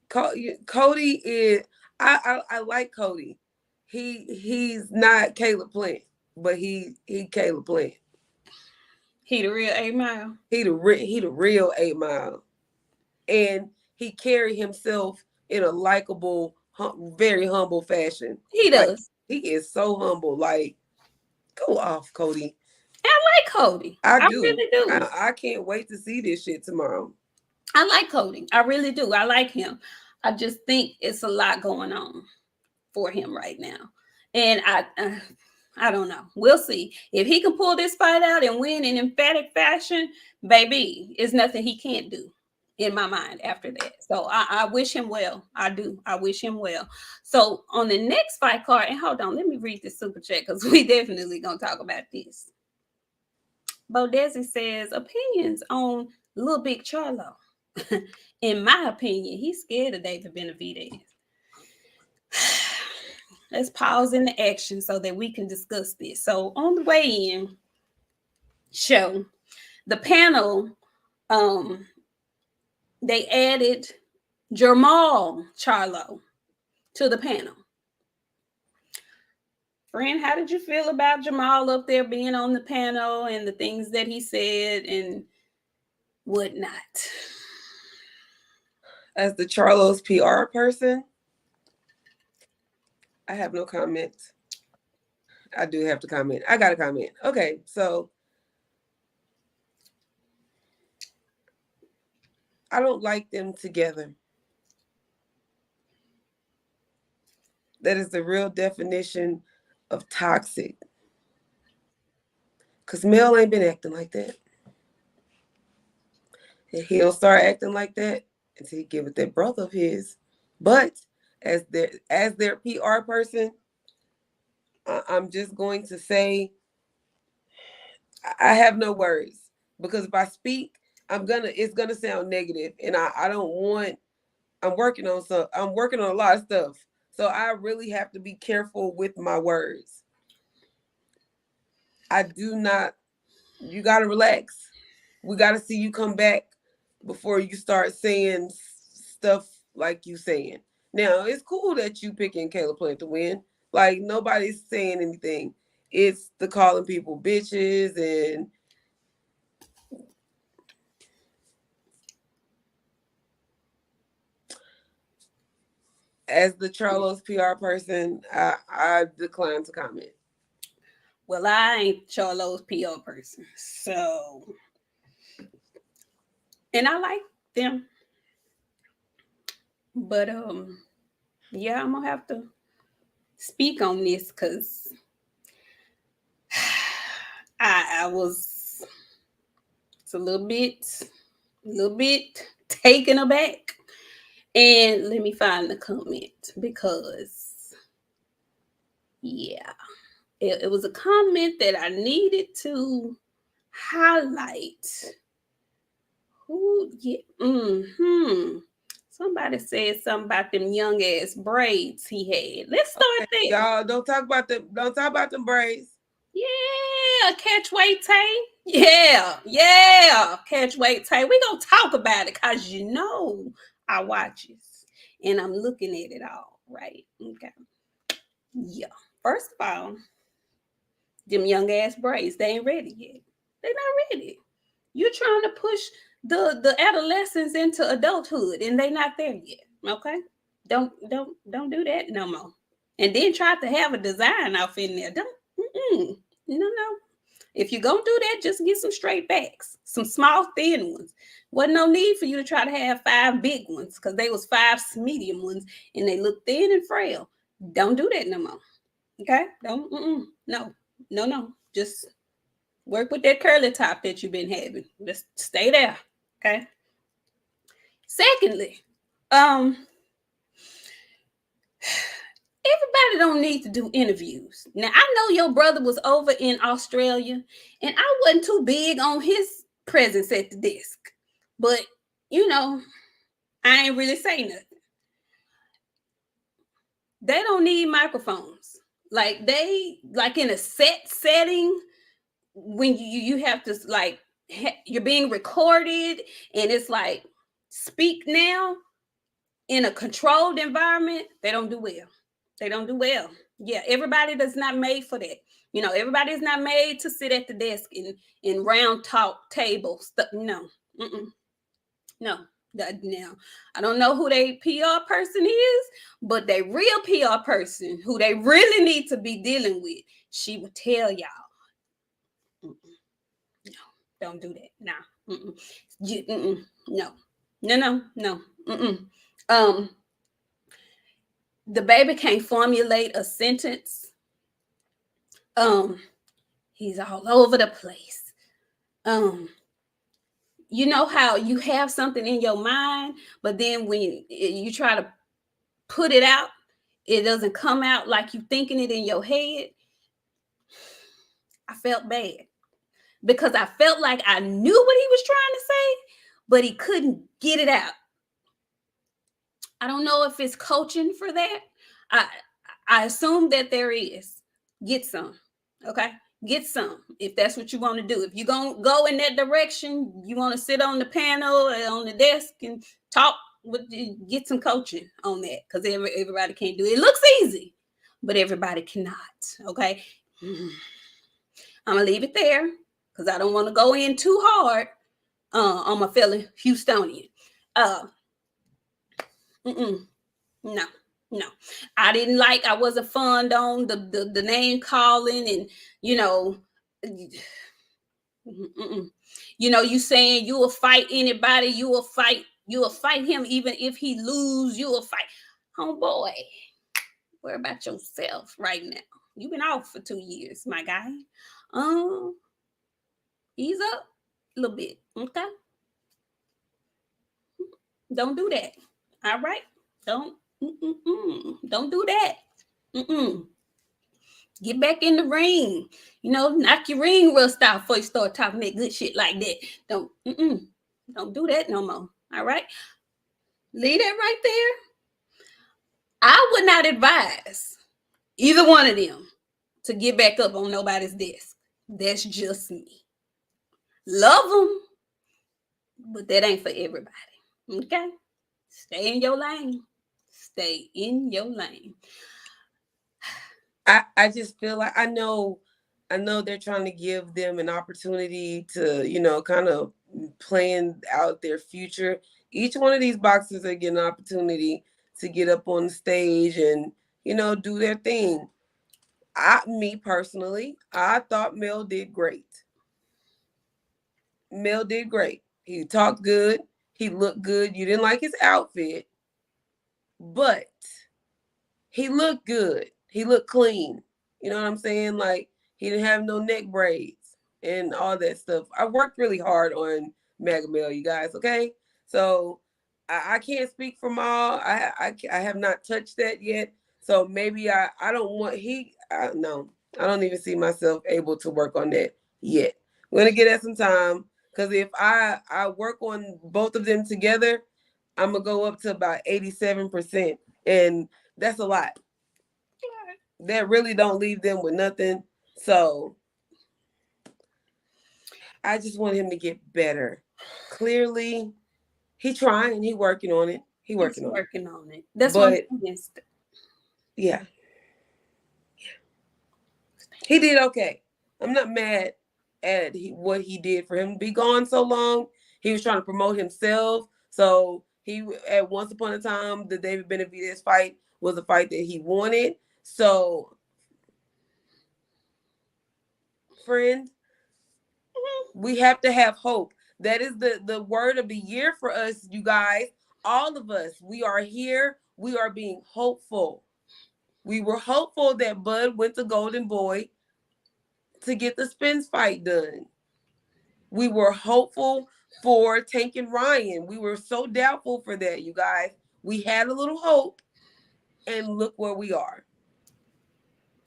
guy. Cody is. I like Cody. He's not Caleb Plant, but he Caleb Plant. He the real 8 Mile. He the real 8 Mile, and he carry himself in a likable, very humble fashion. He does. Like, he is so humble. Like, go off, Cody. I like Cody. I do. Really do. I can't wait to see this shit tomorrow. I like Cody. I really do. I like him. I just think it's a lot going on for him right now. And I don't know. We'll see. If he can pull this fight out and win in emphatic fashion, baby, there's nothing he can't do in my mind after that. So I wish him well. I do. I wish him well. So on the next fight card, and hold on, let me read this super chat because we definitely gonna talk about this. Bo Desi says opinions on Little Big Charlo. In my opinion, he's scared of David Benavidez. Let's pause in the action so that we can discuss this. So on the way in show, the panel, they added Jamal Charlo to the panel. Friend, how did you feel about Jamal up there being on the panel and the things that he said and whatnot? As the Charlo's PR person, I have no comment. I do have to comment. I got to comment. Okay, so I don't like them together. That is the real definition of toxic. Because Mel ain't been acting like that. And he'll start acting like that until he get with that brother of his. But as their PR person, I'm just going to say I have no words. Because if I speak, it's gonna sound negative. And I don't want, I'm working on a lot of stuff. So I really have to be careful with my words. I do not, you gotta relax. We gotta see you come back before you start saying stuff like you saying. Now, it's cool that you picking Caleb Plant to win. Like, nobody's saying anything. It's the calling people bitches and as the Charlo's PR person, I decline to comment. Well, I ain't Charlo's PR person. So, and I like them. But yeah, I'm gonna have to speak on this because I was a little bit taken aback. And let me find the comment because yeah, it was a comment that I needed to highlight. Who? Yeah. Somebody said something about them young ass braids he had. Let's start there. Y'all don't talk about them braids. Yeah, catch weight Tay. Yeah, catch weight Tay. We gonna talk about it because you know I watches and I'm looking at it all, right? Okay. Yeah. First of all, them young ass braids, they ain't ready yet. They not ready. You're trying to push the adolescents into adulthood and they not there yet. Okay. Don't do that no more. And then try to have a design off in there. No. If you're gonna do that, just get some straight backs, some small thin ones. Wasn't no need for you to try to have 5 big ones because they was 5 medium ones and they look thin and frail. Don't do that no more. Okay? Don't. No. Just work with that curly top that you've been having. Just stay there. Okay. Secondly, everybody don't need to do interviews. Now, I know your brother was over in Australia, and I wasn't too big on his presence at the desk. But, you know, I ain't really saying nothing. They don't need microphones. Like in a set setting, when you have to, like, you're being recorded, and it's like, speak now in a controlled environment, they don't do well. They don't do well. Yeah, everybody that's not made for that. You know, everybody is not made to sit at the desk in round talk tables. No. No. Now, I don't know who their PR person is, but their real PR person, who they really need to be dealing with, she would tell y'all, no, don't do that. Nah. No. The baby can't formulate a sentence He's all over the place. You know how you have something in your mind, but then when you try to put it out, it doesn't come out like you thinking it in your head. I felt bad because I felt like I knew what he was trying to say, but he couldn't get it out. I don't know if it's coaching for that. I assume that there is. Get some. Okay? Get some if that's what you want to do. If you're going to go in that direction, you want to sit on the panel and on the desk and talk, get some coaching on that because everybody can't do it. It looks easy, but everybody cannot. Okay? I'm going to leave it there because I don't want to go in too hard on my fellow Houstonian. No, I didn't like. I wasn't fond on the name calling, and you know, you saying you will fight anybody, you will fight him even if he lose. You will fight, homeboy. Worry about yourself right now. You've been off for 2 years, my guy. Ease up a little bit, okay? Don't do that. All right, don't do that. Get back in the ring. Knock your ring rust out before you start talking that good shit like that. Don't do that no more. All right, leave that right there. I would not advise either one of them to get back up on nobody's desk. That's just me. Love them, but that ain't for everybody. Okay, stay in your lane. Stay in your lane. I just feel like I know they're trying to give them an opportunity to, kind of plan out their future. Each one of these boxers are getting an opportunity to get up on the stage and, do their thing. Me personally, I thought Mel did great. Mel did great. He talked good. He looked good. You didn't like his outfit, but he looked good. He looked clean. You know what I'm saying? Like, he didn't have no neck braids and all that stuff. I worked really hard on Magamel, you guys, okay? So I can't speak for Maul. I have not touched that yet. So maybe I don't want no. I don't even see myself able to work on that yet. We're going to get at some time because if I work on both of them together, I'm going to go up to about 87%. And that's a lot. That really don't leave them with nothing. So I just want him to get better. Clearly, he trying. He working on it. He's working on it. That's what I'm against. Yeah. He did okay. I'm not mad at what he did for him to be gone so long. He was trying to promote himself. So at once upon a time, the David Benavidez fight was a fight that he wanted. So, friend, we have to have hope. That is the word of the year for us, you guys. All of us, we are here. We are being hopeful. We were hopeful that Bud went to Golden Boy to get the Spence fight done. We were hopeful for Tank and Ryan. We were so doubtful for that, you guys. We had a little hope, and look where we are.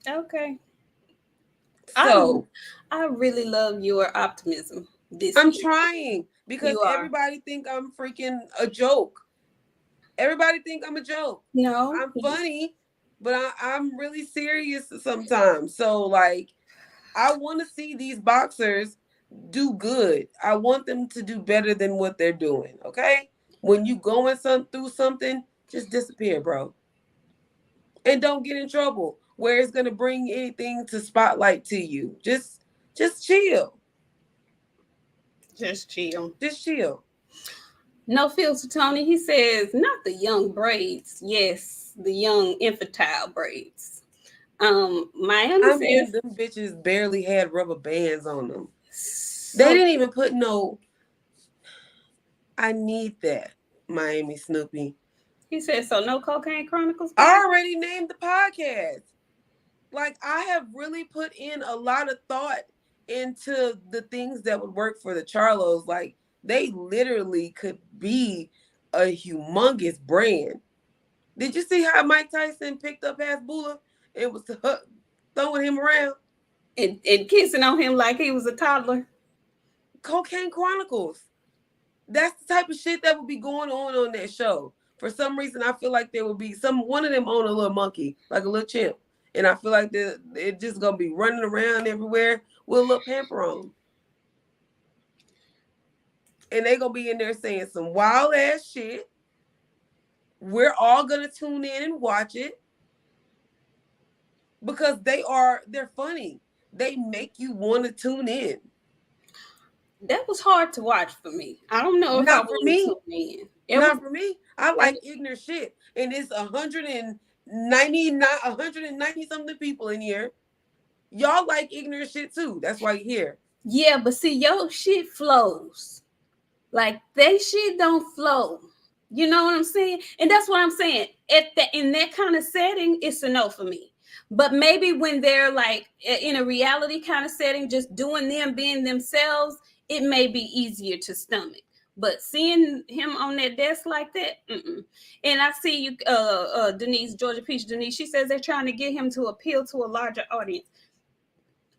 Okay. So I really love your optimism this I'm week. trying because everybody think I'm freaking a joke. Everybody think I'm a joke. No. I'm funny, but I'm really serious sometimes. So, like, I want to see these boxers do good. I want them to do better than what they're doing, okay? When you going through something, just disappear, bro. And don't get in trouble where it's going to bring anything to spotlight to you. Just chill. Just chill. Just chill. No filter, Tony. He says, not the young braids. Yes, the young infantile braids. Miami says them bitches barely had rubber bands on them. So, they didn't even put no. I need that, Miami Snoopy. He said, so no Cocaine Chronicles? I already named the podcast. Like, I have really put in a lot of thought into the things that would work for the Charlos. Like, they literally could be a humongous brand. Did you see how Mike Tyson picked up Hasbulla and was throwing him around? And kissing on him like he was a toddler. Cocaine Chronicles. That's the type of shit that would be going on that show. For some reason, I feel like there would be one of them on a little monkey, like a little chimp. And I feel like they're just going to be running around everywhere with a little pamper on. And they're going to be in there saying some wild ass shit. We're all going to tune in and watch it. Because they're funny. They make you want to tune in. That was hard to watch for me. I don't know if Not I for want me. to tune in. Not for me. I like ignorant shit. And it's 190 something people in here. Y'all like ignorant shit too. That's why you're here. Yeah, but see, your shit flows. Like, they shit don't flow. You know what I'm saying? And that's what I'm saying. In that kind of setting, it's a no for me. But maybe when they're like in a reality kind of setting, just doing them, being themselves, it may be easier to stomach. But seeing him on that desk like that, And I see you, Denise, Georgia Peach Denise, she says they're trying to get him to appeal to a larger audience.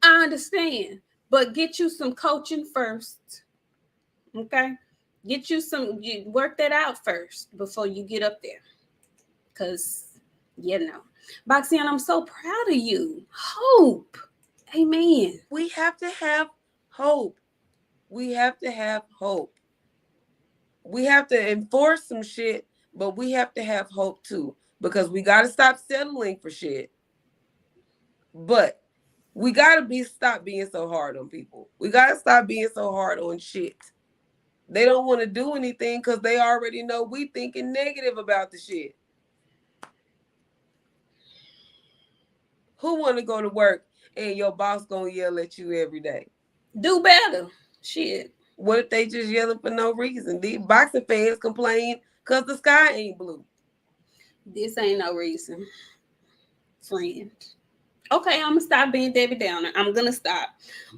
I understand, but get you some coaching first, okay? Get you work that out first before you get up there. Because, BOXIANA, I'm so proud of you. Hope. Amen. We have to have hope. We have to have hope. We have to enforce some shit, but we have to have hope too. Because we got to stop settling for shit. But we got to stop being so hard on people. We got to stop being so hard on shit. They don't want to do anything because they already know we thinking negative about the shit. Who want to go to work and your boss gonna yell at you every day? Do better. Shit. What if they just yelling for no reason? These boxing fans complain because the sky ain't blue. This ain't no reason, friend. Okay, I'm gonna stop being Debbie Downer. I'm gonna stop.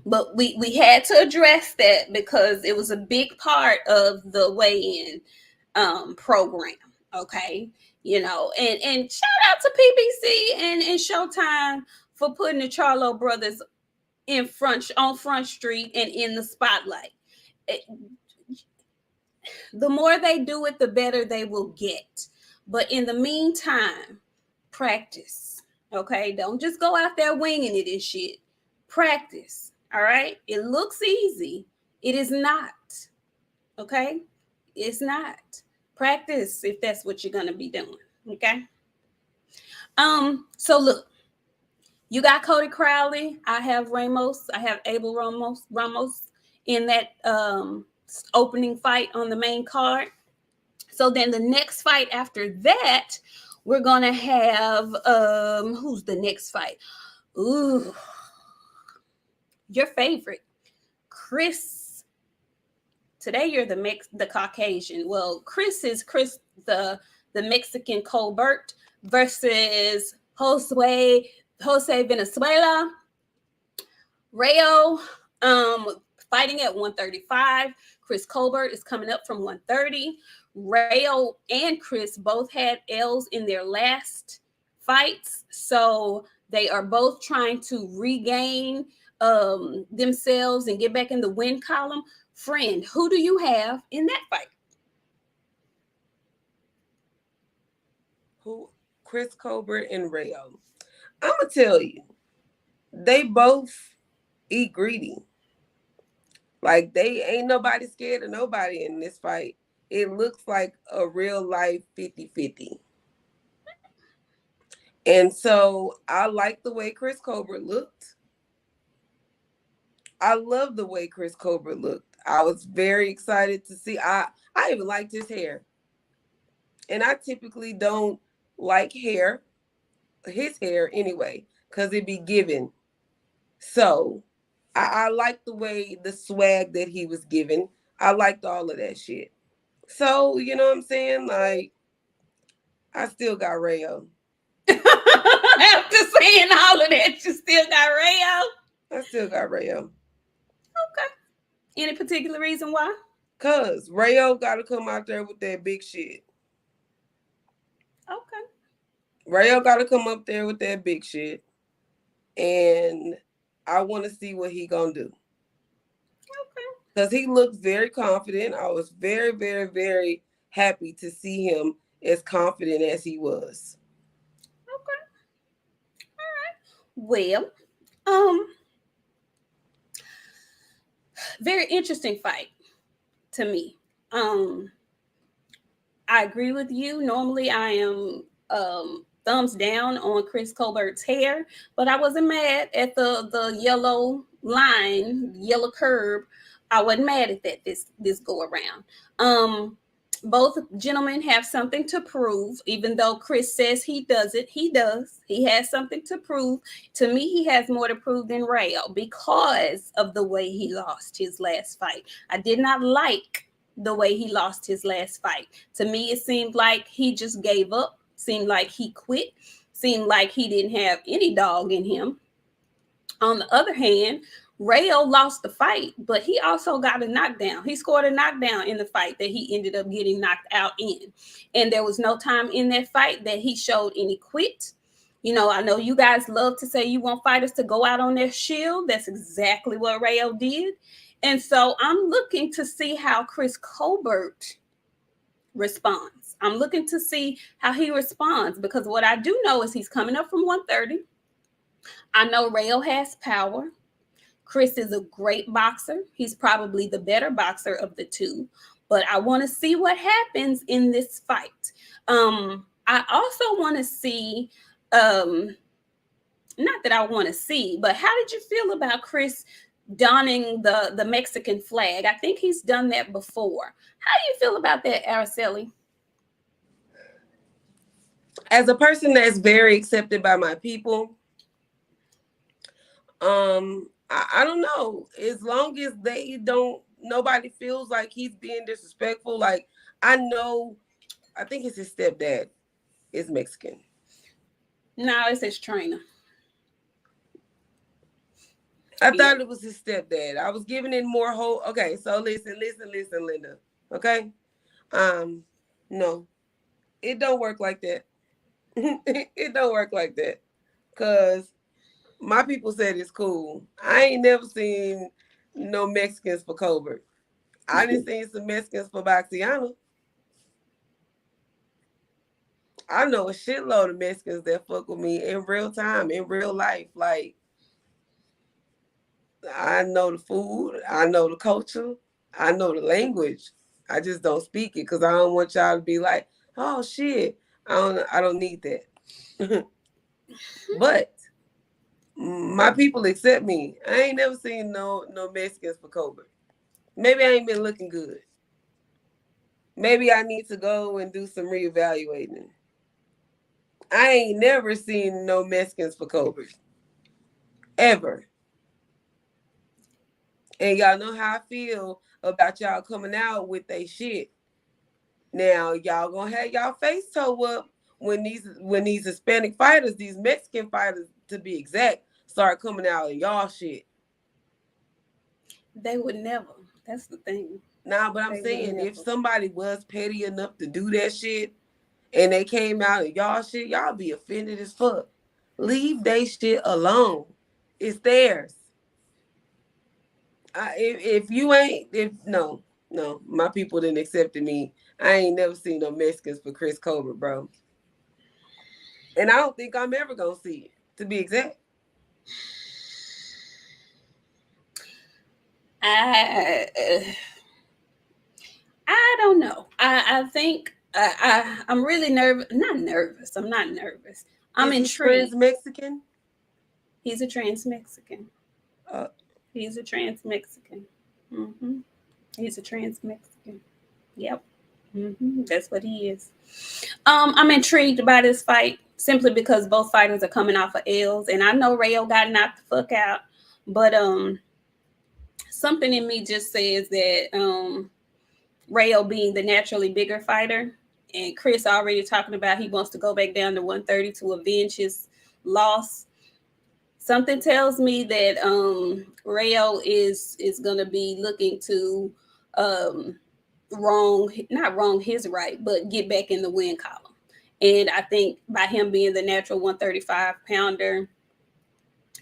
But we had to address that because it was a big part of the weigh-in program. Okay. And shout out to PBC and Showtime for putting the Charlo brothers on Front Street and in the spotlight. The more they do it, the better they will get. But in the meantime, practice. Okay, don't just go out there winging it and shit. Practice. All right, it looks easy. It is not. Okay, it's not. Practice if that's what you're gonna be doing. Okay. So look, you got Cody Crowley. I have Ramos. I have Abel Ramos in that opening fight on the main card. So then the next fight after that, we're gonna have who's the next fight? Ooh, your favorite, Chris. Today you're the Caucasian. Well, Chris is the Mexican Colbert versus Jose Venezuela. Rayo fighting at 135. Chris Colbert is coming up from 130. Rayo and Chris both had L's in their last fights, so they are both trying to regain themselves and get back in the win column. Friend, who do you have in that fight? Who? Chris Colbert and Rayo. I'm gonna tell you, they both eat greedy. Like, they ain't nobody scared of nobody in this fight. It looks like a real life 50-50. And so I like the way Chris Colbert looked. I love the way Chris Colbert looked. I was very excited to see. I even liked his hair. And I typically don't like his hair anyway, because it be given. So I like the way, the swag that he was given. I liked all of that shit. So, you know what I'm saying? Like, I still got Rayo. After saying all of that, you still got Rayo? I still got Rayo. Okay. Any particular reason why? Cause Rayo got to come out there with that big shit. Okay. Rayo got to come up there with that big shit. And I want to see what he gonna do. Okay. Because he looks very confident. I was very, very, very happy to see him as confident as he was. Okay. All right. Well, very interesting fight to me. I agree with you. Normally I am thumbs down on Chris Colbert's hair, but I wasn't mad at the yellow line, yellow curb. I wasn't mad at that this go around. Both gentlemen have something to prove, even though Chris says he doesn't. He does. He has something to prove. To me, he has more to prove than Rayo because of the way he lost his last fight. I did not like the way he lost his last fight. To me, it seemed like he just gave up, seemed like he quit, seemed like he didn't have any dog in him. On the other hand, Rayo lost the fight, but he also got a knockdown. He scored a knockdown in the fight that he ended up getting knocked out in. And there was no time in that fight that he showed any quit. You know, I know you guys love to say you want fighters to go out on their shield. That's exactly what Rayo did. And so I'm looking to see how Chris Colbert responds. I'm looking to see how he responds because what I do know is he's coming up from 130. I know Rayo has power. Chris is a great boxer. He's probably the better boxer of the two, but I want to see what happens in this fight. I also want to see, not that I want to see, but how did you feel about Chris donning the Mexican flag? I think he's done that before. How do you feel about that, Araceli? As a person that's very accepted by my people, I don't know. As long as nobody feels like he's being disrespectful. Like, I think it's his stepdad is Mexican. No, it's his trainer. I thought it was his stepdad. I was giving it more hope. Okay, so listen, Linda. Okay? No. It don't work like that. It don't work like that. Because my people said it's cool. I ain't never seen no Mexicans for Colbert. I didn't see some Mexicans for BOXIANA. I know a shitload of Mexicans that fuck with me in real time, in real life. Like, I know the food, I know the culture, I know the language. I just don't speak it because I don't want y'all to be like, oh shit, I don't need that. But my people accept me. I ain't never seen no Mexicans for Colbert. Maybe I ain't been looking good. Maybe I need to go and do some reevaluating. I ain't never seen no Mexicans for Colbert. Ever. And y'all know how I feel about y'all coming out with they shit. Now, y'all gonna have y'all face toe up when these Hispanic fighters, these Mexican fighters to be exact, start coming out of y'all shit. They would never. That's the thing. Nah, but I'm saying if somebody was petty enough to do that shit and they came out and y'all shit, y'all be offended as fuck. Leave they shit alone. It's theirs. No, my people didn't accept me. I ain't never seen no Mexicans for Chris Colbert, bro. And I don't think I'm ever gonna see it, to be exact. I don't know. I think I'm really nervous. Not nervous. I'm not nervous. I'm intrigued. Is Mexican? He's a trans Mexican. He's a trans Mexican. Mm-hmm. He's a trans Mexican. Yep. Mm-hmm. That's what he is. I'm intrigued by this fight simply because both fighters are coming off of L's, and I know Rayo got knocked the fuck out, but something in me just says that Rayo being the naturally bigger fighter, and Chris already talking about he wants to go back down to 130 to avenge his loss. Something tells me that Rayo is gonna be looking to um not wrong his right, but get back in the win column. And I think by him being the natural 135 pounder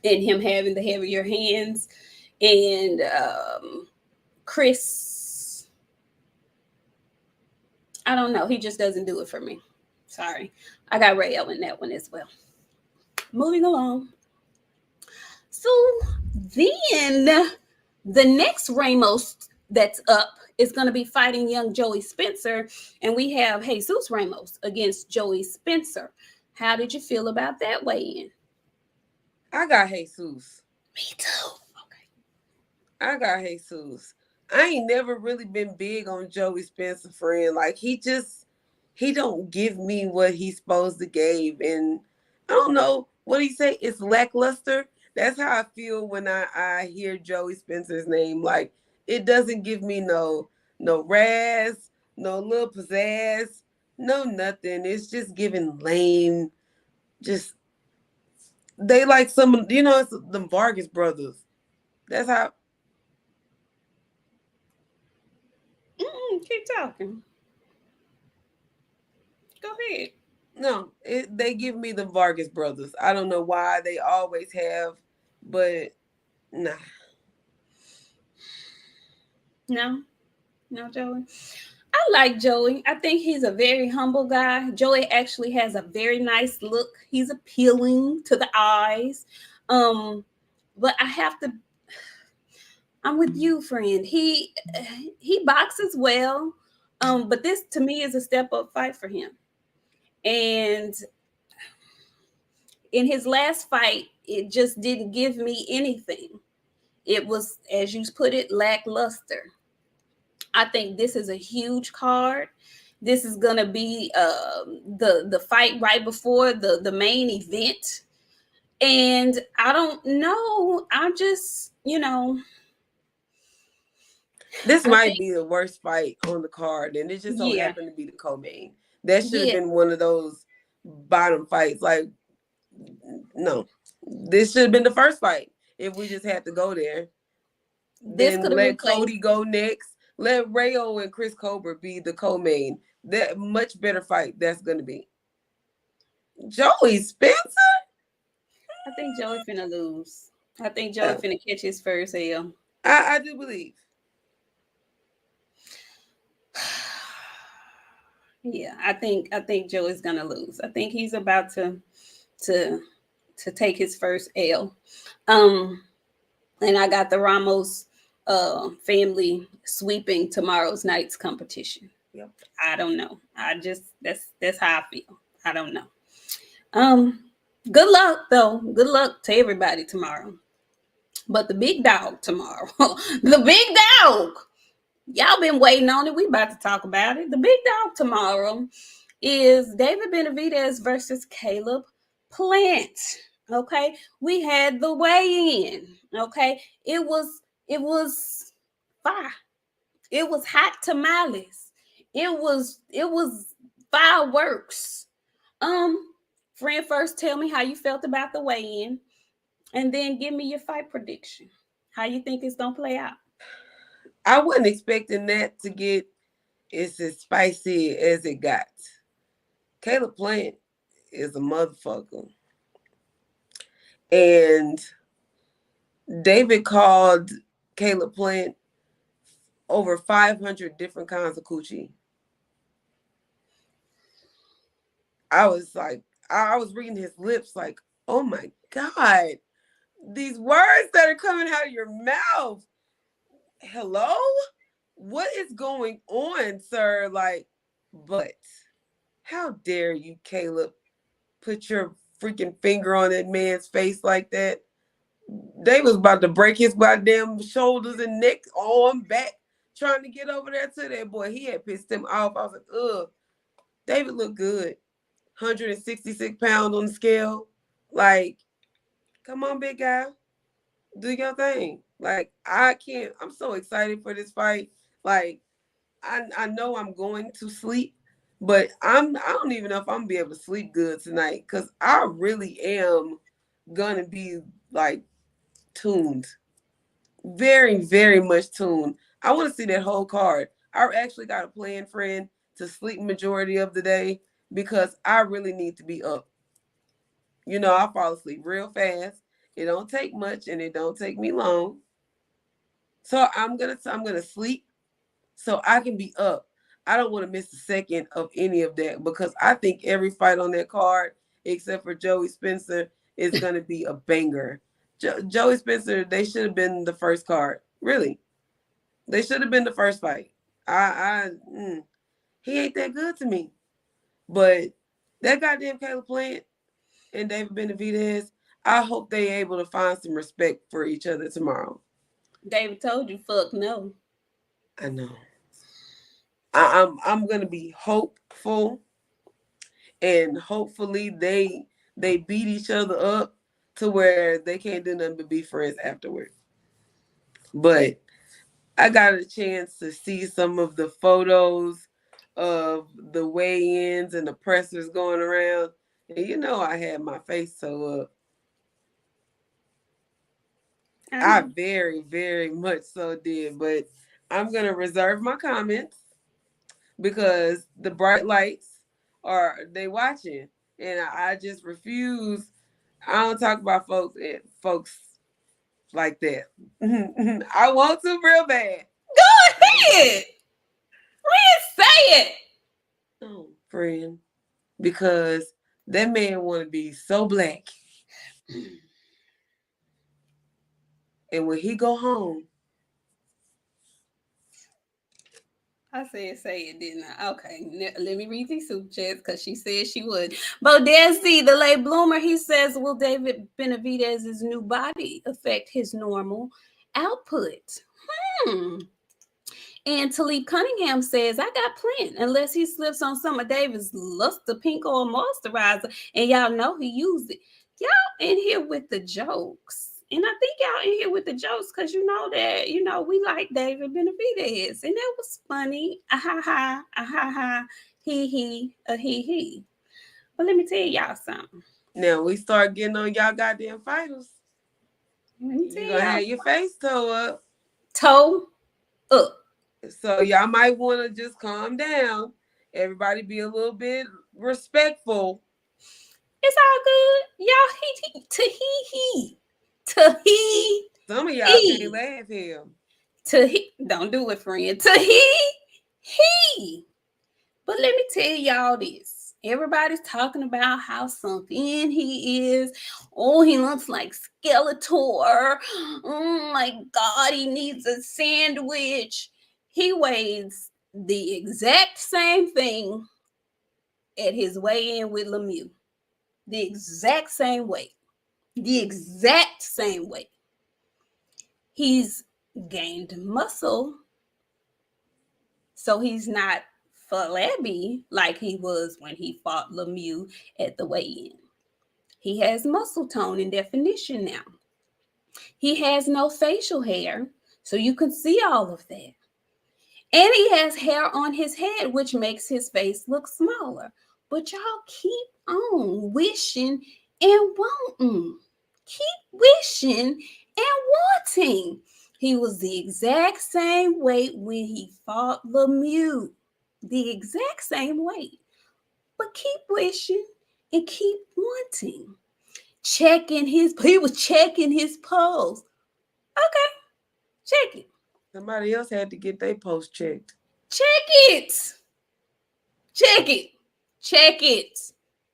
and him having the heavier hands and Chris, I don't know, he just doesn't do it for me. Sorry. I got Rayo in that one as well. Moving along. So then the next Ramos that's up is going to be fighting young Joey Spencer. And we have Jesus Ramos against Joey Spencer. How did you feel about that weigh-in? I got Jesus. Me too. Okay. I got Jesus. I ain't never really been big on Joey Spencer, friend. Like, he don't give me what he's supposed to give. And I don't know what he say. It's lackluster. That's how I feel when I hear Joey Spencer's name. Like, it doesn't give me no razz, no little pizzazz, no nothing. It's just giving lame. Just, they like some, it's the Vargas brothers. That's how. Keep talking. Go ahead. No, they give me the Vargas brothers. I don't know why, they always have, but nah. No, Joey. I like Joey. I think he's a very humble guy. Joey actually has a very nice look. He's appealing to the eyes. But I'm with you, friend. He boxes well. But this to me is a step up fight for him. And in his last fight, it just didn't give me anything. It was, as you put it, lackluster. I think this is a huge card. This is gonna be the fight right before the main event, and I don't know. I'm just This might be the worst fight on the card, and it just so happened to be the co-main. That should have been one of those bottom fights. Like, no, this should have been the first fight if we just had to go there. Then let Cody go next. Let Rayo and Chris Colbert be the co-main. That much better fight that's gonna be. Joey Spencer? I think Joey finna lose. I think Joey finna catch his first L. I do believe. Yeah, I think Joey's gonna lose. I think he's about to take his first L. And I got the Ramos family sweeping tomorrow's night's competition. Yep. I don't know. That's how I feel. I don't know. Good luck though. Good luck to everybody tomorrow. But the big dog tomorrow, the big dog. Y'all been waiting on it. We about to talk about it. The big dog tomorrow is David Benavidez versus Caleb Plant. Okay, we had the weigh-in. Okay, it was fire. It was hot tamales. It was fireworks. Friend, first tell me how you felt about the weigh-in, and then give me your fight prediction. How you think it's gonna play out? I wasn't expecting that to get as spicy as it got. Caleb Plant is a motherfucker. And David called Caleb Plant over 500 different kinds of coochie. I was like, I was reading his lips like, oh my God, these words that are coming out of your mouth. Hello? What is going on, sir? Like, but how dare you, Caleb, put your freaking finger on that man's face like that? They was about to break his goddamn shoulders and neck, arm, back, trying to get over there to that boy. He had pissed him off. I was like, ugh. David looked good. 166 pounds on the scale. Like, come on, big guy. Do your thing. Like, I'm so excited for this fight. Like, I know I'm going to sleep, but I don't even know if I'm gonna be able to sleep good tonight, because I really am gonna be like tuned. Very, very much tuned. I want to see that whole card. I actually got a planned friend to sleep majority of the day because I really need to be up. You know, I fall asleep real fast. It don't take much and it don't take me long. So I'm gonna sleep so I can be up. I don't want to miss a second of any of that because I think every fight on that card, except for Joey Spencer, is gonna be a banger. Joey Spencer, they should have been the first card. Really, they should have been the first fight. He ain't that good to me. But that goddamn Caleb Plant and David Benavidez, I hope they able to find some respect for each other tomorrow. David told you, fuck no. I know. I'm gonna be hopeful, and hopefully they beat each other up to where they can't do nothing but be friends afterward. But I got a chance to see some of the photos of the weigh-ins and the pressers going around, and you know I had my face so up. I very, very much so did, but I'm gonna reserve my comments because the bright lights they watching, and I just refuse. I don't talk about folks like that. I want to real bad. Go ahead. Say it. Oh, friend, because that man want to be so black, and when he go home. I said, say it, didn't I? Okay, let me read these super chats because she said she would. But Desi, the late bloomer, he says, will David Benavidez's new body affect his normal output? And Talib Cunningham says, I got Plant unless he slips on some of David's Luster Pink Oil Moisturizer, and y'all know he used it. Y'all in here with the jokes. And I think y'all in here with the jokes because you know that, we like David Benavidez. And that was funny. Ah ha, he, he. But let me tell y'all something. Now we start getting on y'all goddamn fighters. You're going to have your face toe up. Toe up. So y'all might want to just calm down. Everybody be a little bit respectful. It's all good. Y'all, he. Some of y'all can't laugh him. Don't do it, friend. He. But let me tell y'all this. Everybody's talking about how sunk in he is. Oh, he looks like Skeletor. Oh my God, he needs a sandwich. He weighs the exact same thing at his weigh-in with Lemieux. The exact same weight. The exact same weight. He's gained muscle, so he's not flabby like he was when he fought Lemieux at the weigh-in. He has muscle tone and definition now. He has no facial hair, so you can see all of that. And he has hair on his head, which makes his face look smaller. But y'all keep on wishing and wanting. Keep wishing and wanting. He was the exact same weight when he fought Lemieux. The exact same weight. But keep wishing and keep wanting. He was checking his pulse. Okay, check it. Somebody else had to get their post checked. Check it. Check it. Check it.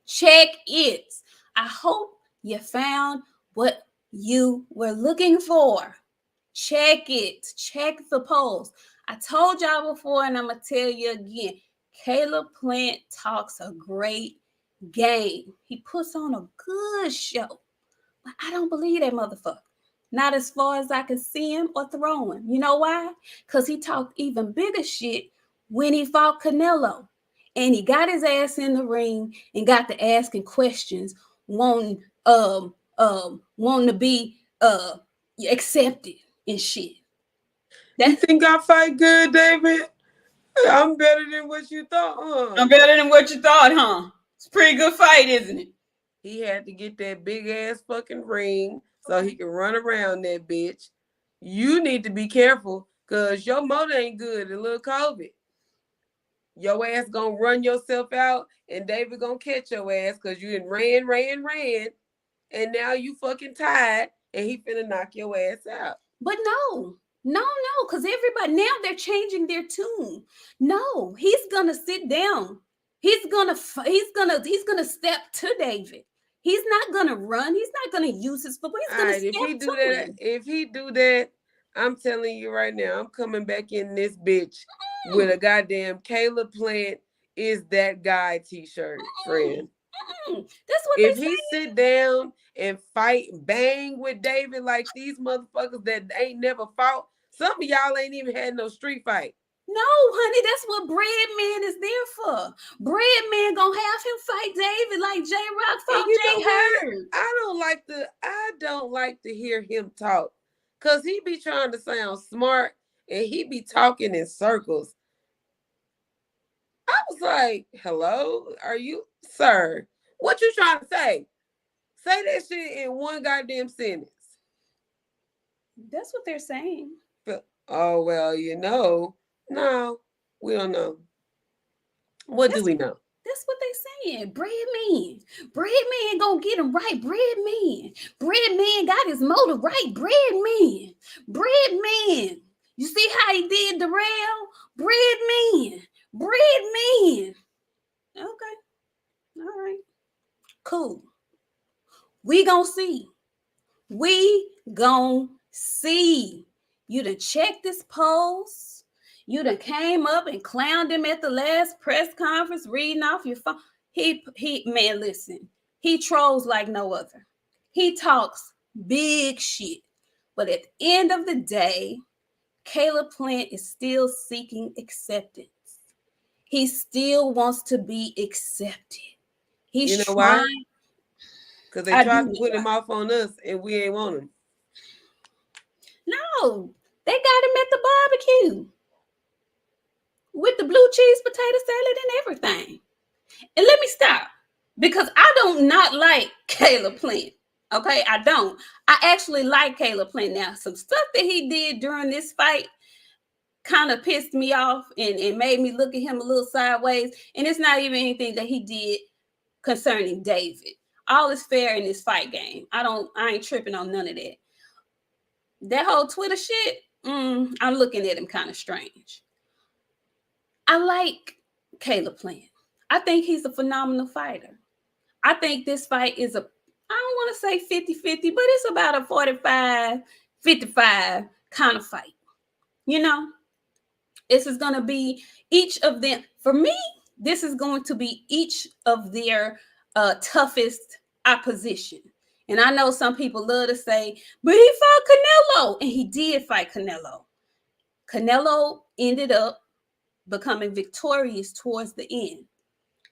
Check it. I hope you found what you were looking for. Check it. Check the pulse. I told y'all before, and I'm going to tell you again. Caleb Plant talks a great game. He puts on a good show. But I don't believe that motherfucker. Not as far as I can see him or throw him. You know why? Because he talked even bigger shit when he fought Canelo. And he got his ass in the ring and got to asking questions, wanting to be accepted and shit. You think I fight good, David? I'm better than what you thought, huh? I'm better than what you thought, huh? It's a pretty good fight, isn't it? He had to get that big ass fucking ring so he can run around that bitch. You need to be careful because your motor ain't good. A little COVID. Your ass gonna run yourself out and David gonna catch your ass because you done ran. And now you fucking tired and he finna knock your ass out. But no, because everybody now they're changing their tune. No, he's gonna sit down. He's gonna step to David. He's not gonna run. He's not gonna use his football. He's gonna step to him. If he do that, I'm telling you right now, I'm coming back in this bitch with a goddamn Caleb Plant is that guy t-shirt, friend. That's what if he sit down and fight, bang with David like these motherfuckers that ain't never fought. Some of y'all ain't even had no street fight. No, honey, that's what Bread Man is there for. Bread Man gonna have him fight David like J-Rock fought Jay Hurd. I don't like to hear him talk. Cause he be trying to sound smart and he be talking in circles. I was like, hello, are you, sir? What you trying to say? Say that shit in one goddamn sentence. That's what they're saying. Oh, well, no, we don't know. What do we know? That's what they saying. Bread Man gonna get him right. Bread Man got his motive right. Bread Man. You see how he did the rail? Bread Man. Okay. All right. Cool. We gonna see. You done checked this post. You done came up and clowned him at the last press conference, reading off your phone. Man, listen. He trolls like no other. He talks big shit. But at the end of the day, Caleb Plant is still seeking acceptance. He still wants to be accepted. He's trying. Why? Because they tried to put him off on us and we ain't want him. No, they got him at the barbecue with the blue cheese, potato salad, and everything. And let me stop because I don't not like Caleb Plant. Okay, I don't. I actually like Caleb Plant now. Some stuff that he did during this fight kind of pissed me off and made me look at him a little sideways. And it's not even anything that he did concerning David. All is fair in this fight game. I ain't tripping on none of that. That whole Twitter shit, I'm looking at him kind of strange. I like Caleb Plant. I think he's a phenomenal fighter. I think this fight is I don't want to say 50-50, but it's about a 45-55 kind of fight. This is going to be each of them. For me, this is going to be each of their toughest opposition. And I know some people love to say, but he fought Canelo. And he did fight Canelo. Canelo ended up becoming victorious towards the end.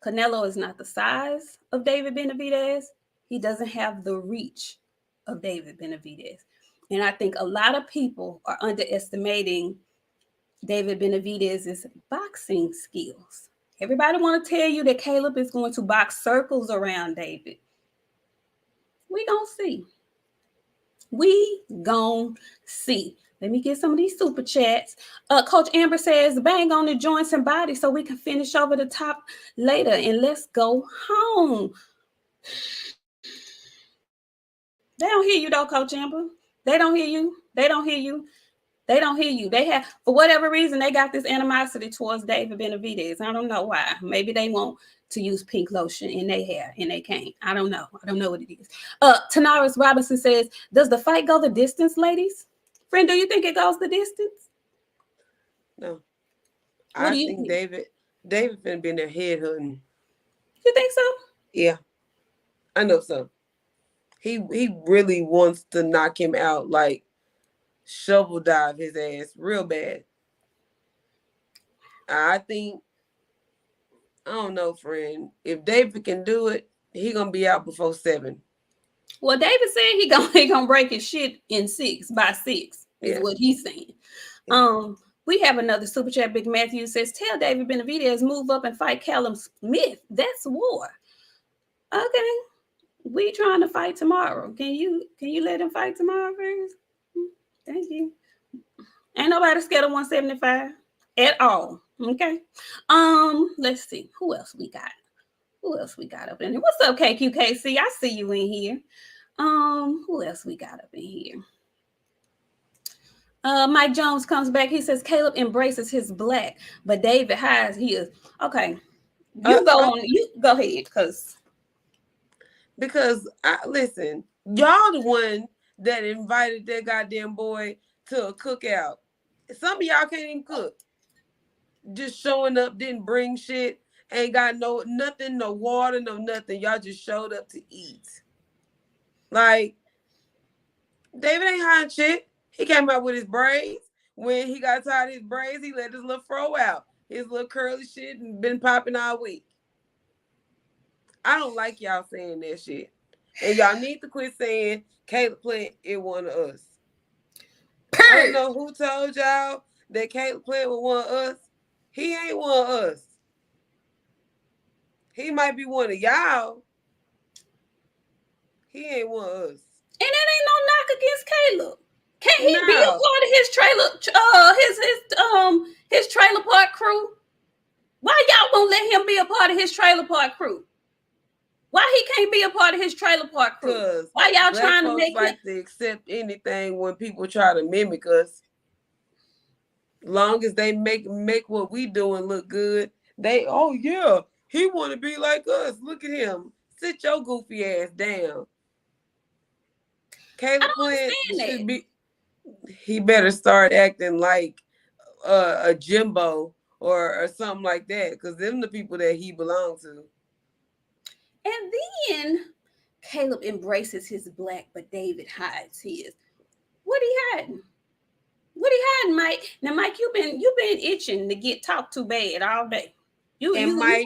Canelo is not the size of David Benavidez. He doesn't have the reach of David Benavidez. And I think a lot of people are underestimating David Benavidez's boxing skills. Everybody want to tell you that Caleb is going to box circles around David. We gonna see. Let me get some of these super chats. Coach Amber says, bang on the joints and body so we can finish over the top later and let's go home. They don't hear you though, Coach Amber. They don't hear you. They have, for whatever reason, they got this animosity towards David Benavidez. I don't know why. Maybe they want to use pink lotion in their hair and they can't. I don't know what it is. Tanaris Robinson says, does the fight go the distance, ladies? Friend, do you think it goes the distance? No. I think David finna be in their head hunting. You think so? Yeah. I know so. He really wants to knock him out, like shovel dive his ass real bad. I don't know, friend. If David can do it, he gonna be out before 7. Well, David said he gonna break his shit in 6 by 6 is what he's saying. Yeah. We have another super chat. Big Matthew says, tell David Benavidez move up and fight Callum Smith. That's war. Okay. We trying to fight tomorrow. Can you let him fight tomorrow, first? Thank you. Ain't nobody scared of 175 at all. Okay. Let's see. Who else we got? Who else we got up in here? What's up, KQKC? I see you in here. Who else we got up in here? Mike Jones comes back. He says Caleb embraces his black, but David hides his. Okay. You go ahead, because listen, y'all the one that invited that goddamn boy to a cookout. Some of y'all can't even cook. Just showing up, didn't bring shit, ain't got nothing, no water, no nothing. Y'all just showed up to eat. Like, David ain't hiding shit. He came out with his braids. When he got tired of his braids, he let his little fro out. His little curly shit and been popping all week. I don't like y'all saying that shit. And y'all need to quit saying Caleb Plant is one of us. I don't know who told y'all that Caleb Plant was one of us. He ain't one of us. He might be one of y'all. He ain't one of us. And that ain't no knock against Caleb. Can't he be a part of his trailer park crew? Why y'all won't let him be a part of his trailer park crew? Why he can't be a part of his trailer park crew? Why y'all trying to make like to accept anything when people try to mimic us? Long as they make what we doing look good, they he want to be like us. Look at him. Sit your goofy ass down. Caleb Plant should be. He better start acting like a Jimbo or something like that, because them the people that he belongs to. And then Caleb embraces his black, but David hides his. What he hiding? What he hiding, Mike? Now, Mike, you've been itching to get talked to bad all day. Mike,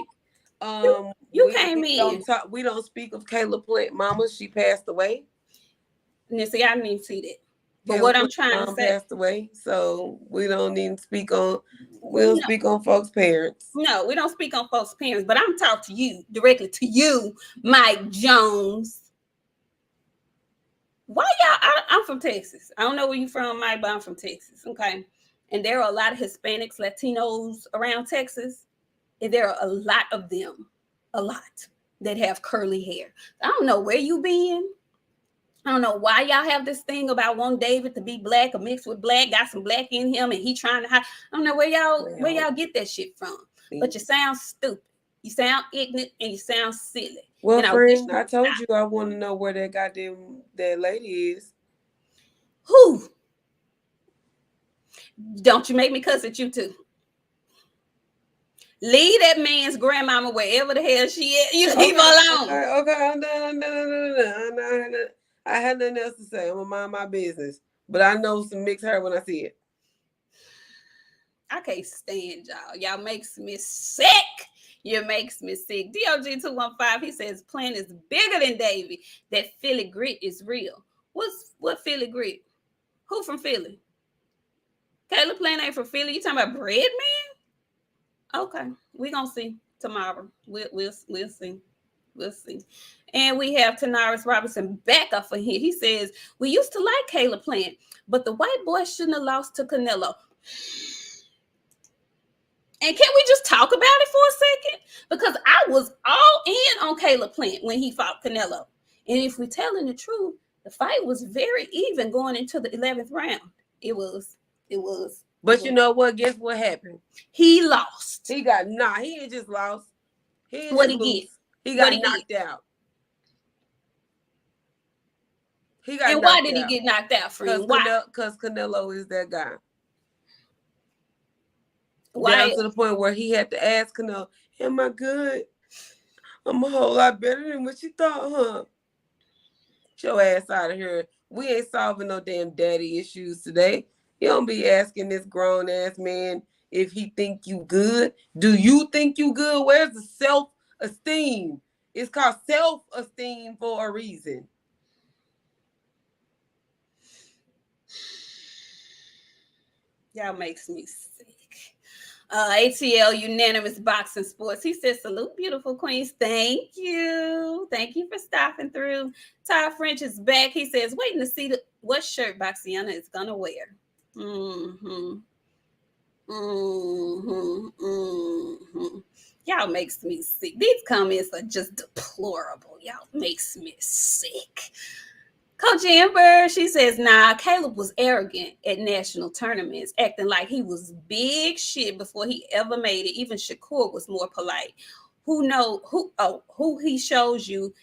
you came in. We don't speak of Caleb Plant mama. She passed away. Now, see, I didn't see that. But Caleb what I'm trying to say, passed away, so we don't even speak on. We don't speak on folks' parents. No, we don't speak on folks' parents. But I'm talking to you directly, to you, Mike Jones. Why y'all? I'm from Texas. I don't know where you from, Mike, but I'm from Texas. Okay, and there are a lot of Hispanics, Latinos around Texas, and there are a lot of them, that have curly hair. I don't know where you been. I don't know why y'all have this thing about wanting David to be black or mixed with black, got some black in him, and he trying to hide. I don't know where y'all get that shit from. But you sound stupid. You sound ignorant, and you sound silly. Well, friend, I told you I want to know where that lady is. Who? Don't you make me cuss at you too. Leave that man's grandmama wherever the hell she is. You leave her alone. Okay, I'm done. I had nothing else to say. I'm gonna mind my business. But I know some mixed hair when I see it. I can't stand y'all. Y'all makes me sick. You makes me sick. DOG215, he says Plant is bigger than Davey. That Philly grit is real. What Philly grit? Who from Philly? Caleb Plant ain't from Philly. You talking about bread, man? Okay, we gonna see tomorrow. We'll see. We'll see. And we have Tanaris Robinson back up for here. He says, we used to like Caleb Plant, but the white boy shouldn't have lost to Canelo. And can we just talk about it for a second? Because I was all in on Caleb Plant when he fought Canelo. And if we're telling the truth, the fight was very even going into the 11th round. It was. But you know what? Guess what happened? He lost. He got knocked. He ain't just lost. He got knocked out. And why did he get knocked out, friend? Why? Because Canelo is that guy. Why? Down to the point where he had to ask Canelo, am I good? I'm a whole lot better than what you thought, huh? Get your ass out of here. We ain't solving no damn daddy issues today. You don't be asking this grown-ass man if he think you good. Do you think you good? Where's the self-esteem? It's called self-esteem for a reason. Y'all makes me sick. ATL Unanimous Boxing Sports. He says, salute, beautiful queens. Thank you. Thank you for stopping through. Ty French is back. He says, waiting to see what shirt Boxiana is going to wear. Y'all makes me sick. These comments are just deplorable. Y'all makes me sick. Coach Amber, she says, nah, Caleb was arrogant at national tournaments, acting like he was big shit before he ever made it. Even Shakur was more polite. Who he shows you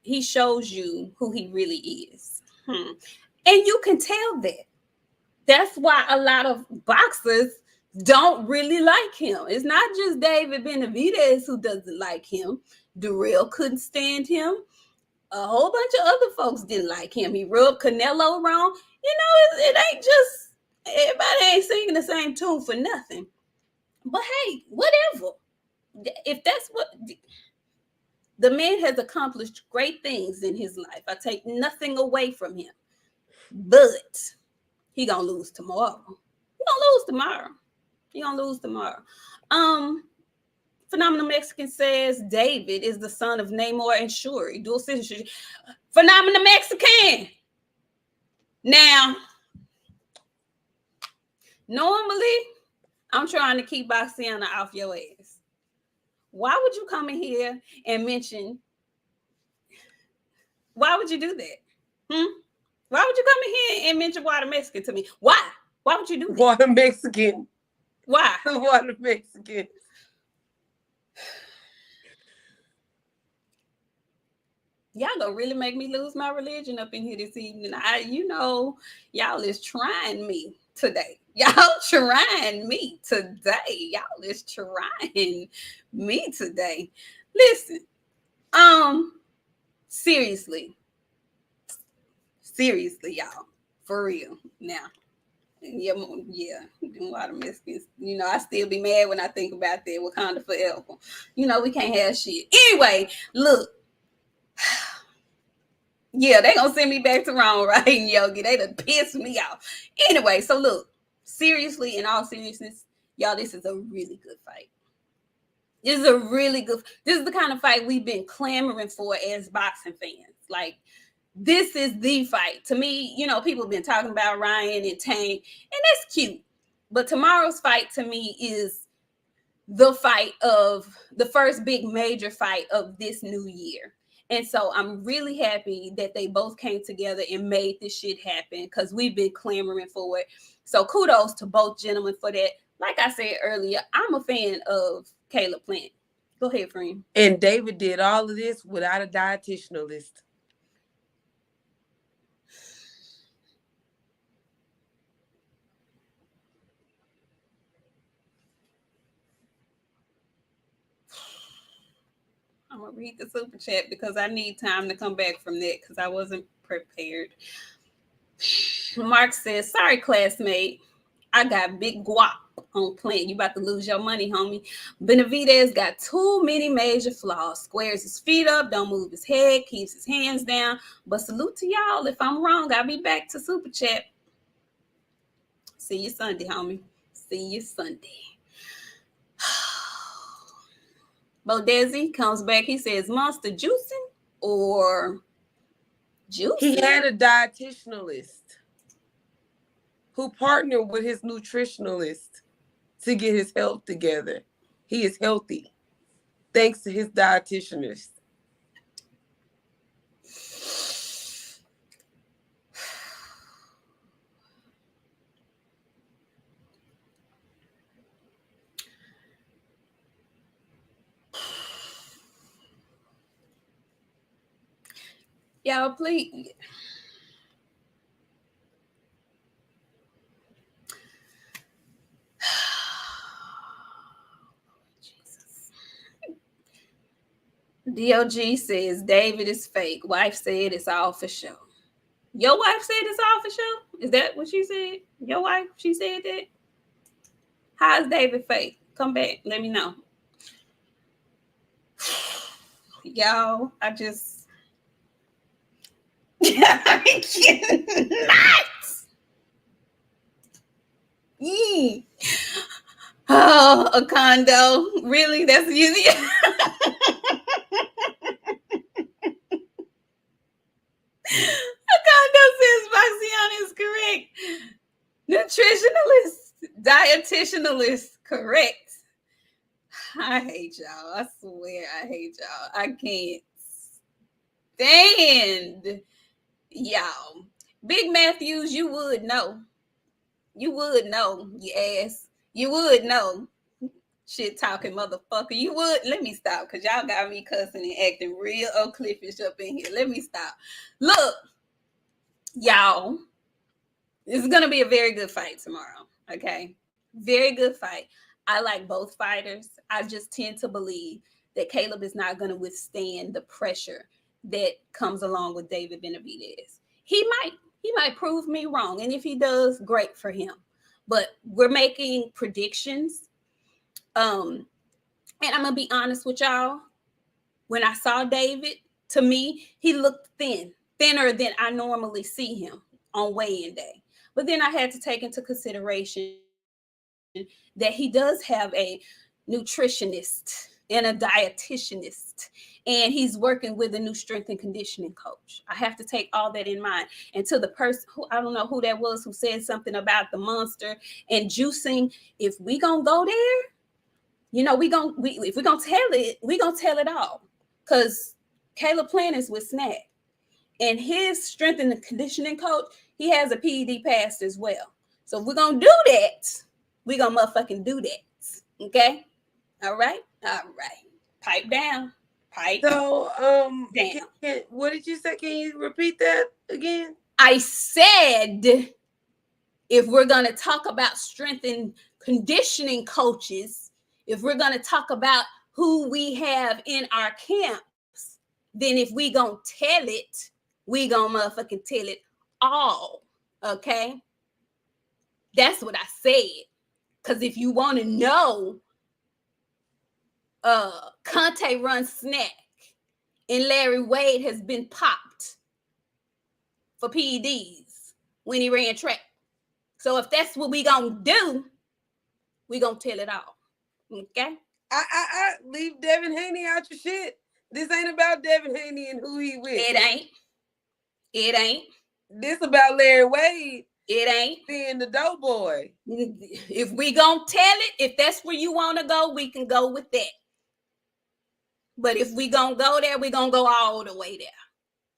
who he really is. And you can tell that. That's why a lot of boxers don't really like him. It's not just David Benavidez who doesn't like him. Durrell couldn't stand him. A whole bunch of other folks didn't like him. He rubbed Canelo wrong. It ain't just, everybody ain't singing the same tune for nothing. But hey, whatever. If that's what, the man has accomplished great things in his life. I take nothing away from him. But he gonna lose tomorrow. He gonna lose tomorrow. Phenomenal Mexican says David is the son of Namor and Shuri. Dual citizenship. Phenomenal Mexican. Now, normally, I'm trying to keep Boxiana off your ass. Why would you come in here and mention? Why would you do that? Why would you come in here and mention water Mexican to me? Why? Why would you do that? Water Mexican. Why? Water Mexican. Y'all gonna really make me lose my religion up in here this evening. Y'all is trying me today. Y'all trying me today. Y'all is trying me today. Listen, seriously, y'all, for real. Now, yeah, a lot of Mexicans. I still be mad when I think about that. Wakanda forever. We can't have shit. Anyway, look. Yeah, they gonna send me back to Rome, right, Yogi? They done pissed me off. Anyway, so look, seriously, in all seriousness, y'all, this is a really good fight. This is the kind of fight we've been clamoring for as boxing fans. Like, this is the fight. To me, people have been talking about Ryan and Tank, and that's cute. But tomorrow's fight to me is the fight of the first big major fight of this new year. And so I'm really happy that they both came together and made this shit happen because we've been clamoring for it. So kudos to both gentlemen for that. Like I said earlier, I'm a fan of Caleb Plant. Go ahead, friend. And David did all of this without a dietitianist. I'm going to read the super chat because I need time to come back from that because I wasn't prepared. Mark says, sorry, classmate. I got big guap on Plant. You about to lose your money, homie. Benavidez got too many major flaws. Squares his feet up, don't move his head, keeps his hands down. But salute to y'all. If I'm wrong, I'll be back to super chat. See you Sunday, homie. See you Sunday. Bodezi comes back. He says, monster juicing or juicing? He had a dietitianist who partnered with his nutritionalist to get his health together. He is healthy thanks to his dietitianist. Y'all, please. Jesus. DOG says David is fake. Wife said it's all for show. Your wife said it's all for show? Is that what she said? Your wife, she said that? How is David fake? Come back. Let me know. Y'all, I just... I cannot. Oh, a condo. Really? That's easy. A condo says BOXIANA is correct. Nutritionalist, dietitianalist, correct. I hate y'all. I swear I hate y'all. I can't stand y'all. Big Matthews, you would know. You would know, you ass. You would know. Shit talking motherfucker. You would. Let me stop because y'all got me cussing and acting real cliffish up in here. Let me stop. Look, y'all, this is going to be a very good fight tomorrow. Okay? Very good fight. I like both fighters. I just tend to believe that Caleb is not going to withstand the pressure that comes along with David Benavidez. He might prove me wrong. And if he does, great for him. But we're making predictions. And I'm going to be honest with y'all. When I saw David, to me, he looked thinner than I normally see him on weigh-in day. But then I had to take into consideration that he does have a nutritionist and a dietitianist, and he's working with a new strength and conditioning coach. I have to take all that in mind. And to the person who, I don't know who that was, who said something about the monster and juicing, if we gonna go there, you know, if we gonna tell it, we gonna tell it all. Because Caleb Plant is with Snack, and his strength and conditioning coach, he has a PED pass as well. So if we're gonna do that, we gonna motherfucking do that. Okay? All right. Pipe down. So, down. What did you say? Can you repeat that again? I said, if we're gonna talk about strength and conditioning coaches, if we're gonna talk about who we have in our camps, then if we gonna tell it, we gonna motherfucking tell it all. Okay? That's what I said. Because if you want to know, Conte runs Snack, and Larry Wade has been popped for PEDs when he ran track. So if that's what we gonna do, we gonna tell it all. Okay? I leave Devin Haney out your shit. This ain't about Devin Haney and who he with. It ain't. This about Larry Wade. It ain't. Being the dope boy. If we gonna tell it, if that's where you want to go, we can go with that. But if we gonna go there, we gonna go all the way there.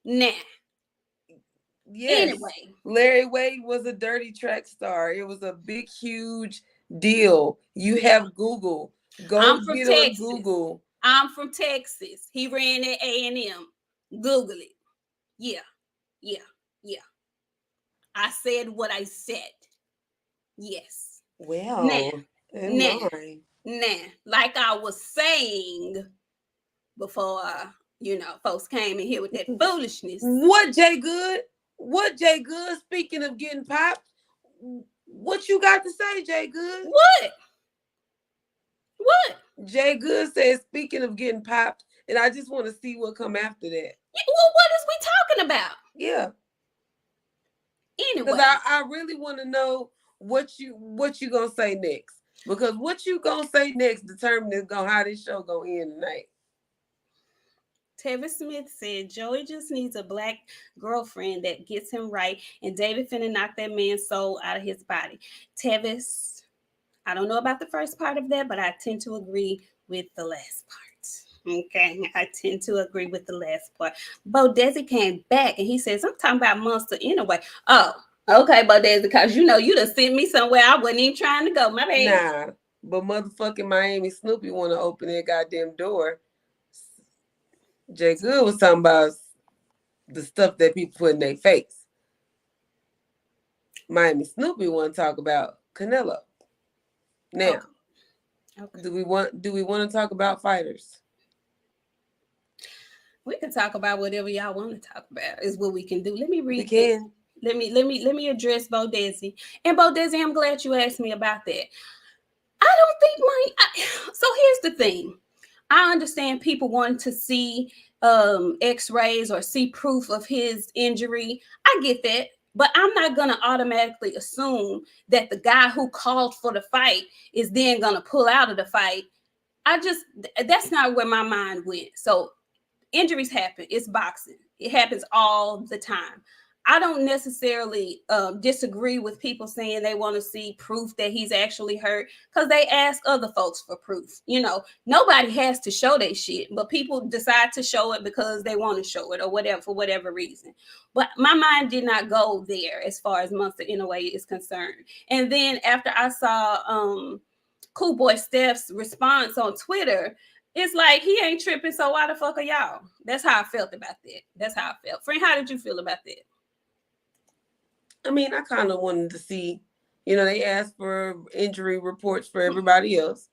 Now. Yes. Anyway. Larry Wade was a dirty track star. It was a big, huge deal. You have Google. Go get on Google. I'm from Texas. He ran at A&M. Google it. Yeah. I said what I said. Yes. Well, now, like I was saying before, folks came in here with that foolishness. What Jay Good? Speaking of getting popped, what you got to say, Jay Good? What? Jay Good says, speaking of getting popped, and I just want to see what come after that. Well, what is we talking about? Yeah. Anyway, because I really want to know what you gonna say next, because what you gonna say next determines how this show gonna end tonight. Tevis Smith said Joey just needs a black girlfriend that gets him right, and David finna knock that man's soul out of his body. Tevis, I don't know about the first part of that, but I tend to agree with the last part. Okay, I tend to agree with the last part. Bo Desi came back and he says, I'm talking about Monster anyway. Oh, okay, Bo Desi, because you done sent me somewhere I wasn't even trying to go. My bad. Nah, but motherfucking Miami Snoopy want to open that goddamn door. Jay Good was talking about the stuff that people put in their face. Miami Snoopy want to talk about Canelo. Now, okay. Do we want to talk about fighters? We can talk about whatever y'all want to talk about. Is what we can do. Let me read. We can. Let me address Bo Desi. And Bo Desi, I'm glad you asked me about that. I don't think so here's the thing. I understand people want to see x-rays or see proof of his injury. I get that. But I'm not going to automatically assume that the guy who called for the fight is then going to pull out of the fight. That's not where my mind went. So injuries happen. It's boxing. It happens all the time. I don't necessarily disagree with people saying they want to see proof that he's actually hurt, because they ask other folks for proof. You know, nobody has to show their shit, but people decide to show it because they want to show it or whatever, for whatever reason. But my mind did not go there as far as Monster Inoue is concerned. And then after I saw Cool Boy Steph's response on Twitter, it's like he ain't tripping, so why the fuck are y'all? That's how I felt about that. That's how I felt. Friend, how did you feel about that? I mean, I kind of wanted to see, you know, they asked for injury reports for everybody else,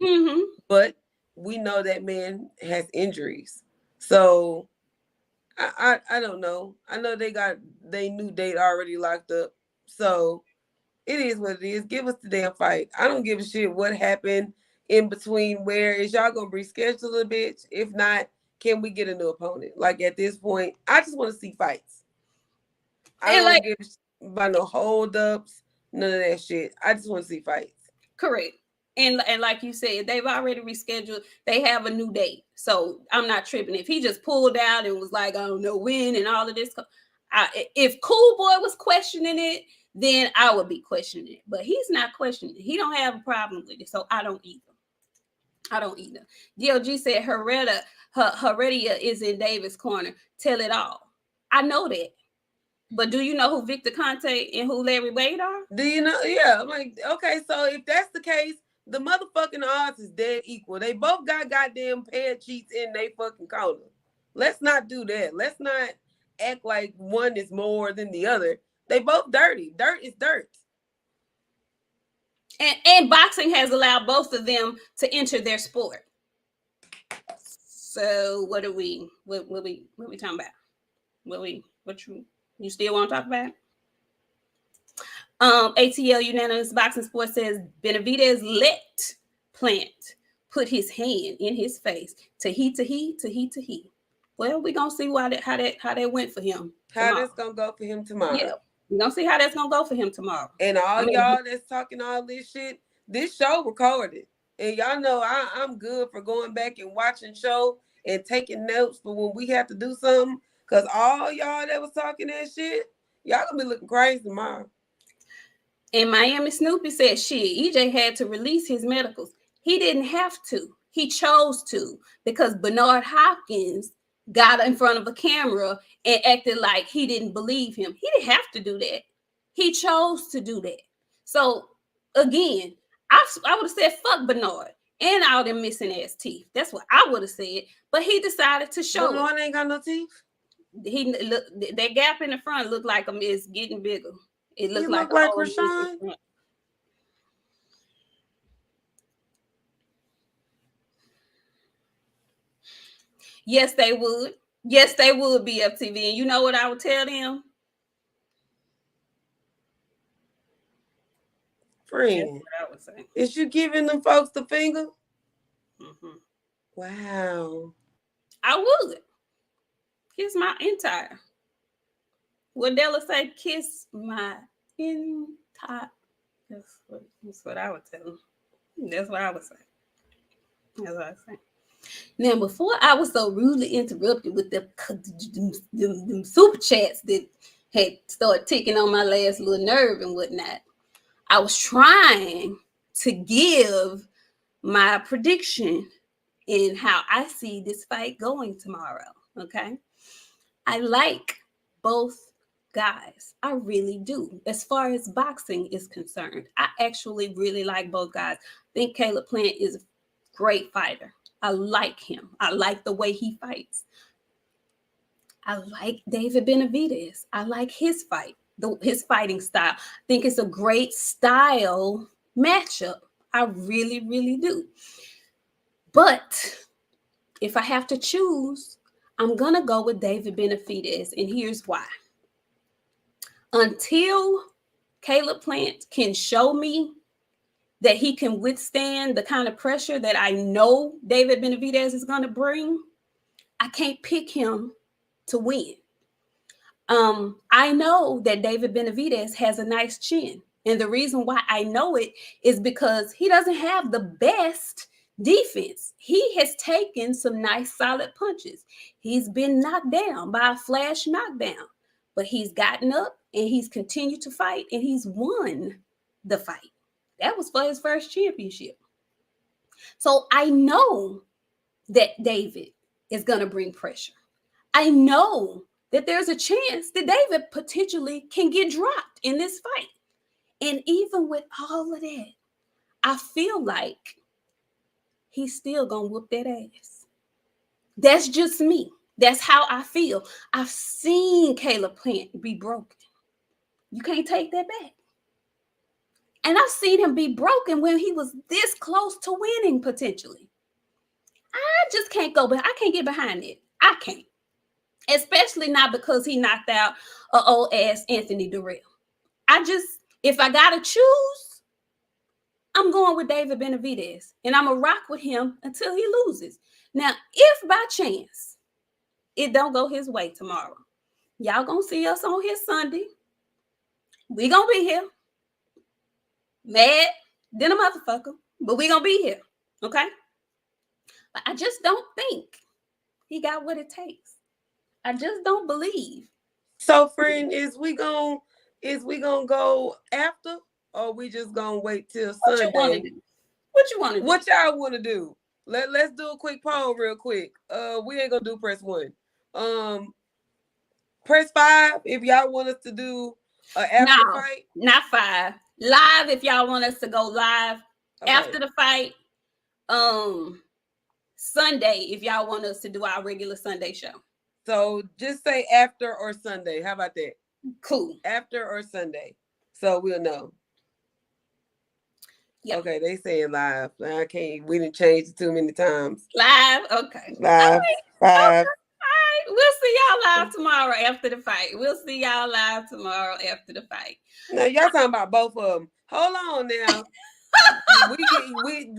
but we know that man has injuries. So I don't know. I know they got their new date already locked up. So it is what it is. Give us the damn fight. I don't give a shit what happened in between. Where is y'all gonna reschedule a bitch? If not, can we get a new opponent? Like at this point, I just want to see fights. I don't give a shit about no holdups, none of that shit. I just want to see fights. Correct. And like you said, they've already rescheduled. They have a new date. So I'm not tripping. If he just pulled out and was like, I don't know when and all of this. If Cool Boy was questioning it, then I would be questioning it. But he's not questioning it. He don't have a problem with it. So I don't either. I don't either. DLG said Heredia is in Davis' corner. Tell it all. I know that. But do you know who Victor Conte and who Larry Wade are? Do you know? Yeah, I'm like, okay, so if that's the case, the motherfucking odds is dead equal. They both got goddamn pair cheats in their fucking corner. Let's not do that. Let's not act like one is more than the other. They both dirty. Dirt is dirt. And boxing has allowed both of them to enter their sport. So what are we talking about? You still want to talk about? ATL Unanimous Boxing Sports says Benavidez let Plant put his hand in his face. Tahi. Well, we're gonna see how that went for him. How that's gonna go for him tomorrow. Yeah. We're gonna see how that's gonna go for him tomorrow. And y'all that's talking all this shit, this show recorded. And y'all know I'm good for going back and watching show and taking notes for when we have to do something. Because all y'all that was talking that shit, y'all gonna be looking crazy tomorrow. And Miami Snoopy said, shit, EJ had to release his medicals. He didn't have to. He chose to, because Bernard Hopkins got in front of a camera and acted like he didn't believe him. He didn't have to do that. He chose to do that. So, again, I would have said, fuck Bernard and all them missing ass teeth. That's what I would have said. But he decided to show Bernard ain't got no teeth. That gap in the front looked like it's getting bigger. It looked like Rashawn. Yes, they would. Yes, they would be FTV. And you know what I would tell them? Friend, I would say. Is you giving them folks the finger? Mm-hmm. Wow. I would. Kiss my entire. What Della say? Kiss my entire. That's what I would tell them. That's what I would say. That's what I say. Now, before I was so rudely interrupted with them super chats that had started ticking on my last little nerve and whatnot, I was trying to give my prediction in how I see this fight going tomorrow. Okay. I like both guys. I really do. As far as boxing is concerned, I actually really like both guys. I think Caleb Plant is a great fighter. I like him. I like the way he fights. I like David Benavidez. I like his fight, his fighting style. I think it's a great style matchup. I really, really do. But if I have to choose, I'm going to go with David Benavidez, and here's why. Until Caleb Plant can show me that he can withstand the kind of pressure that I know David Benavidez is going to bring, I can't pick him to win. I know that David Benavidez has a nice chin. And the reason why I know it is because he doesn't have the best defense. He has taken some nice solid punches. He's been knocked down by a flash knockdown, but he's gotten up and he's continued to fight and he's won the fight. That was for his first championship. So I know that David is going to bring pressure. I know that there's a chance that David potentially can get dropped in this fight. And even with all of that, I feel like he's still going to whoop that ass. That's just me. That's how I feel. I've seen Caleb Plant be broken. You can't take that back. And I've seen him be broken when he was this close to winning potentially. I just can't go, but I can't get behind it. I can't. Especially not because he knocked out an old ass Anthony Durrell. If I gotta choose, I'm going with David Benavidez. And I'm going to rock with him until he loses. Now, if by chance it don't go his way tomorrow, y'all going to see us on here Sunday. We going to be here. Mad than a motherfucker. But we going to be here. Okay? But I just don't think he got what it takes. I just don't believe. So, friend, is we gonna go after, or we just gonna wait till Sunday? What you want to do? What y'all want to do? Let's do a quick poll real quick. We ain't gonna do press 1. Press 5 if y'all want us to do an after fight. Not 5. Live if y'all want us to go live after the fight. Sunday if y'all want us to do our regular Sunday show. So just say after or Sunday. How about that? Cool. After or Sunday. So we'll know. Yep. Okay, they saying live. I can't. We didn't change it too many times. Live. Okay. Live. All right. We'll see y'all live tomorrow after the fight. We'll see y'all live tomorrow after the fight. Now y'all talking about both of them. Hold on now.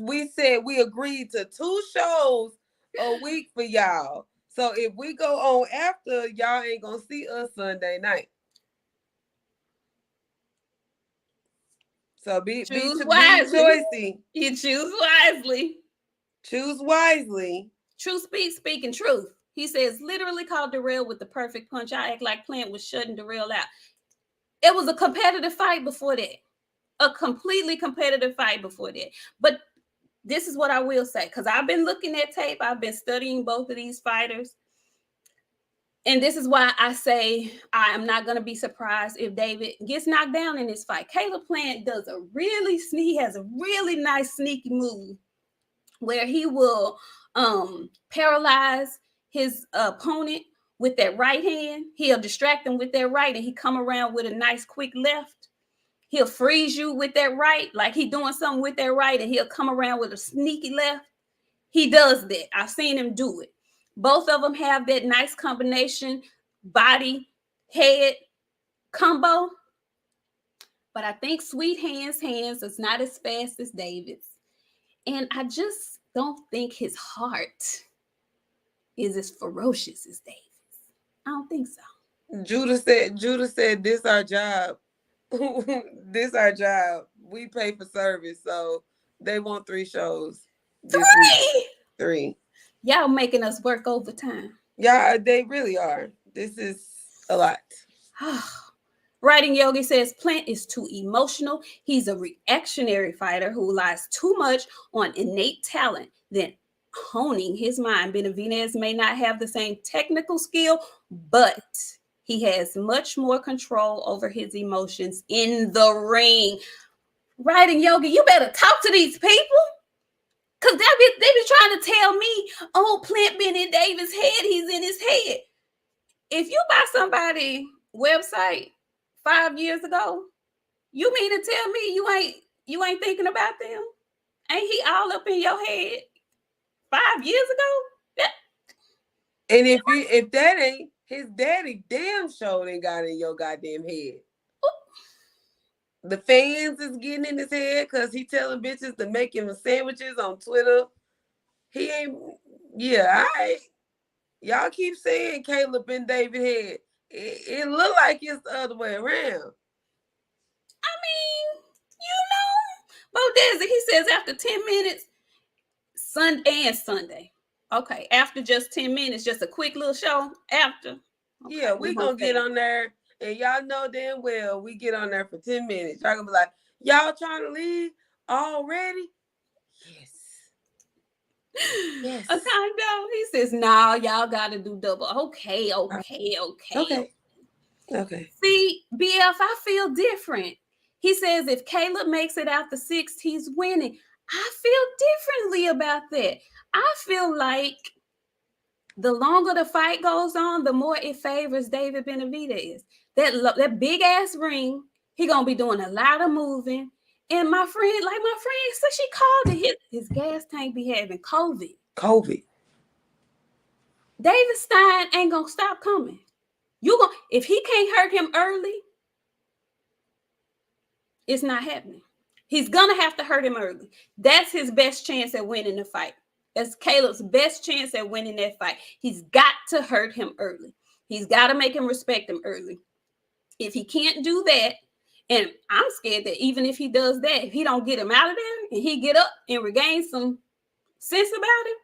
we said we agreed to 2 shows a week for y'all. So if we go on after, y'all ain't gonna see us Sunday night. So be choicey. You choose wisely. Choose wisely. Truth speaking truth. He says, literally called Durrell with the perfect punch. I act like Plant was shutting Durrell out. It was a competitive fight before that. A completely competitive fight before that. But this is what I will say, because I've been looking at tape. I've been studying both of these fighters. And this is why I say I am not going to be surprised if David gets knocked down in this fight. Caleb Plant has a really nice sneaky move where he will paralyze his opponent with that right hand. He'll distract him with that right, and he come around with a nice quick left. He'll freeze you with that right, like he doing something with that right, and he'll come around with a sneaky left. He does that. I've seen him do it. Both of them have that nice combination, body, head combo. But I think Sweet Hands is not as fast as David's. And I just don't think his heart is as ferocious as David's. I don't think so. Judah said, this our job. This our job. We pay for service. So they want 3 shows. 3. Y'all making us work overtime. Yeah, they really are. This is a lot. Writing Yogi says Plant is too emotional. He's a reactionary fighter who relies too much on innate talent than honing his mind. Benavidez may not have the same technical skill, but he has much more control over his emotions in the ring. Writing Yogi, you better talk to these people. Because they be trying to tell me, oh, Plant been in David's head. He's in his head. If you buy somebody's website 5 years ago, you mean to tell me you ain't thinking about them? Ain't he all up in your head 5 years ago? Yeah. And if that ain't his daddy, damn sure ain't got in your goddamn head. The fans is getting in his head because he telling bitches to make him sandwiches on Twitter. He ain't, yeah, all right. Y'all keep saying Caleb and David head. It look like it's the other way around. I mean, Bo Desi, he says after 10 minutes, Sunday and Sunday. Okay, after just 10 minutes, just a quick little show after. Okay, Yeah, we gonna get on there, and y'all know damn well we get on there for 10 minutes. Y'all gonna be like, y'all trying to leave already? Yes. Yes. Akando, he says, nah, y'all gotta do double. Okay. See, BF, I feel different. He says if Caleb makes it out the sixth, he's winning. I feel differently about that. I feel like the longer the fight goes on, the more it favors David Benavidez. That big ass ring, he gonna be doing a lot of moving. And my friend said, she called it, his gas tank be having COVID. David Stein ain't gonna stop coming. If he can't hurt him early, it's not happening. He's gonna have to hurt him early. That's his best chance at winning the fight. That's Caleb's best chance at winning that fight. He's got to hurt him early. He's got to make him respect him early. If he can't do that, and I'm scared that even if he does that, if he don't get him out of there and he get up and regain some sense about him,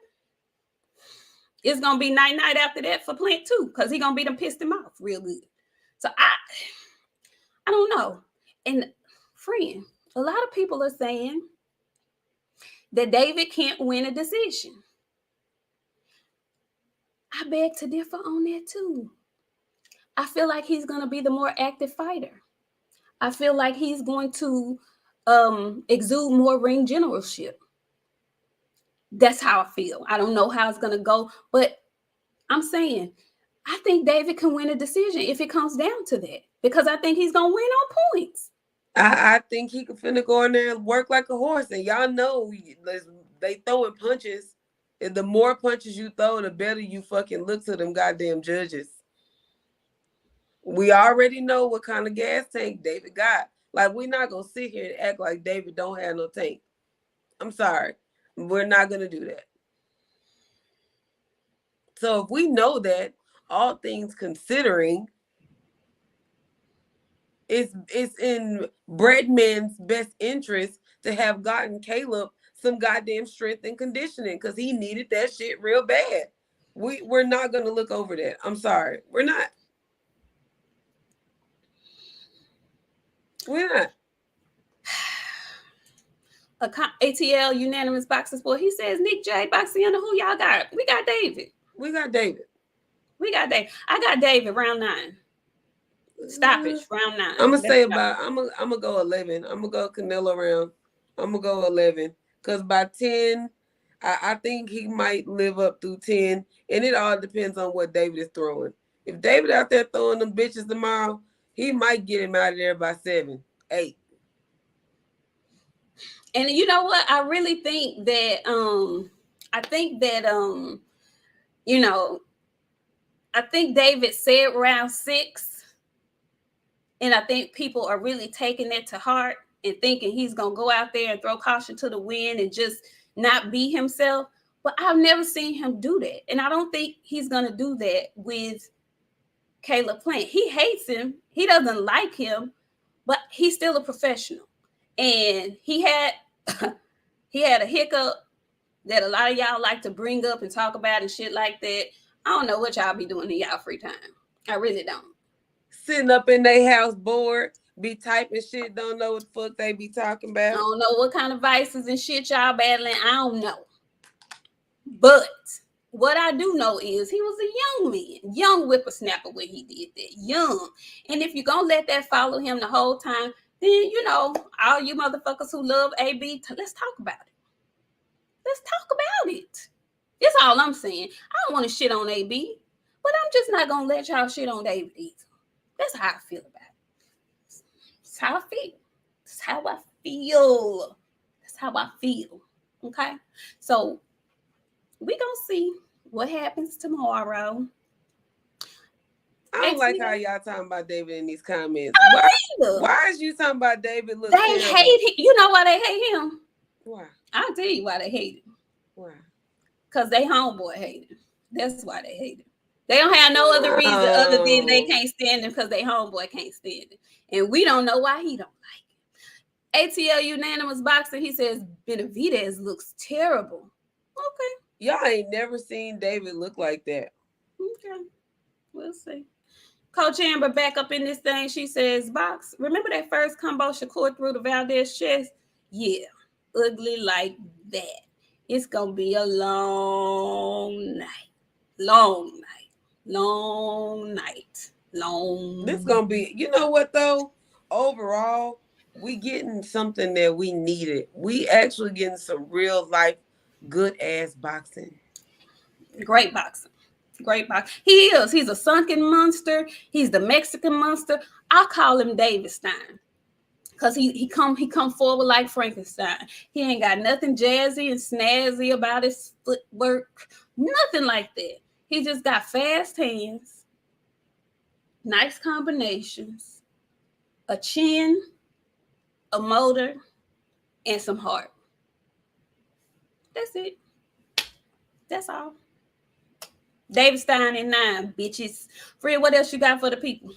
it's gonna be night after that for Plant too, because he's gonna be them pissed him off real good. So I don't know. And friend, a lot of people are saying that David can't win a decision. I beg to differ on that too. I feel like he's going to be the more active fighter. I feel like he's going to exude more ring generalship. That's how I feel. I don't know how it's going to go, but I'm saying I think David can win a decision if it comes down to that, because I think he's going to win on points. I think he can finna go in there and work like a horse. And y'all know they throwing punches. And the more punches you throw, the better you fucking look to them goddamn judges. We already know what kind of gas tank David got. Like, we're not going to sit here and act like David don't have no tank. I'm sorry. We're not going to do that. So if we know that, all things considering, it's in Breadman's best interest to have gotten Caleb some goddamn strength and conditioning, because he needed that shit real bad. We're not going to look over that. I'm sorry. We're not. ATL unanimous boxing sport. He says Nik J, BOXIANA. Who y'all got? We got David. We got David. I got David round 9. Stoppage round 9. I'm gonna go 11. I'm gonna go Canelo round. I'm gonna go 11, because by 10, I think he might live up through 10, and it all depends on what David is throwing. If David out there throwing them bitches tomorrow, he might get him out of there by 7, 8. And you know what? I really think that I think David said round 6. And I think people are really taking that to heart and thinking he's going to go out there and throw caution to the wind and just not be himself. But I've never seen him do that. And I don't think he's going to do that with Caleb Plant. He hates him. He doesn't like him, but he's still a professional. And he had a hiccup that a lot of y'all like to bring up and talk about and shit like that. I don't know what y'all be doing in y'all free time. I really don't. Sitting up in their house bored, be typing shit, don't know what the fuck they be talking about. I don't know what kind of vices and shit y'all battling. I don't know. But what I do know is he was a young man, young whippersnapper when he did that, young. And if you're going to let that follow him the whole time, then, all you motherfuckers who love AB, let's talk about it. Let's talk about it. That's all I'm saying. I don't want to shit on AB, but I'm just not going to let y'all shit on David either. That's how I feel about it. That's how I feel. That's how I feel. That's how I feel. Okay? So, we're going to see what happens tomorrow. I don't like how y'all talking about David in these comments. Why is you talking about David? They hate him. You know why they hate him? Why? I'll tell you why they hate him. Why? Because they homeboy hate him. That's why they hate him. They don't have no other reason other than they Oh. can't stand him because they homeboy can't stand him. And we don't know why he don't like it. ATL Unanimous Boxing, he says Benavidez looks terrible. Okay. Y'all ain't never seen David look like that. Okay. We'll see. Coach Amber back up in this thing. She says, Box, remember that first combo Shakur through the Valdez chest? Yeah. Ugly like that. It's going to be a long night. Long night. Long night. Long. This gonna be, you know what though? Overall, we getting something that we needed. We actually getting some real life good ass boxing. Great boxing. Great box. He is. He's a sunken monster. He's the Mexican monster. I call him David Stein. Cause he come forward like Frankenstein. He ain't got nothing jazzy and snazzy about his footwork. Nothing like that. He just got fast hands, nice combinations, a chin, a motor, and some heart. That's it. That's all. David Stein in 9, bitches. Fred, what else you got for the people?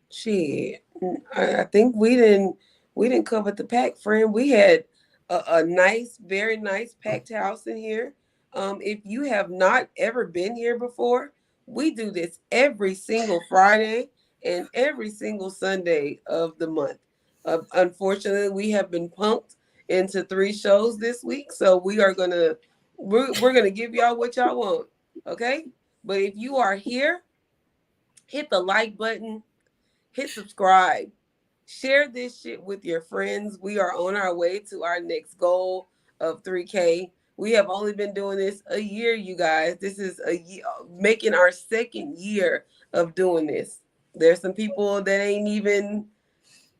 Shit, I think we didn't cover the pack, friend. We had a nice, very nice packed house in here. If you have not ever been here before, we do this every single Friday and every single Sunday of the month. Unfortunately, we have been pumped into 3 shows this week, so we're gonna give y'all what y'all want, okay? But if you are here, hit the like button. Hit subscribe. Share this shit with your friends. We are on our way to our next goal of 3K. We have only been doing this a year, you guys. This is a year, making our 2nd year of doing this. There's some people that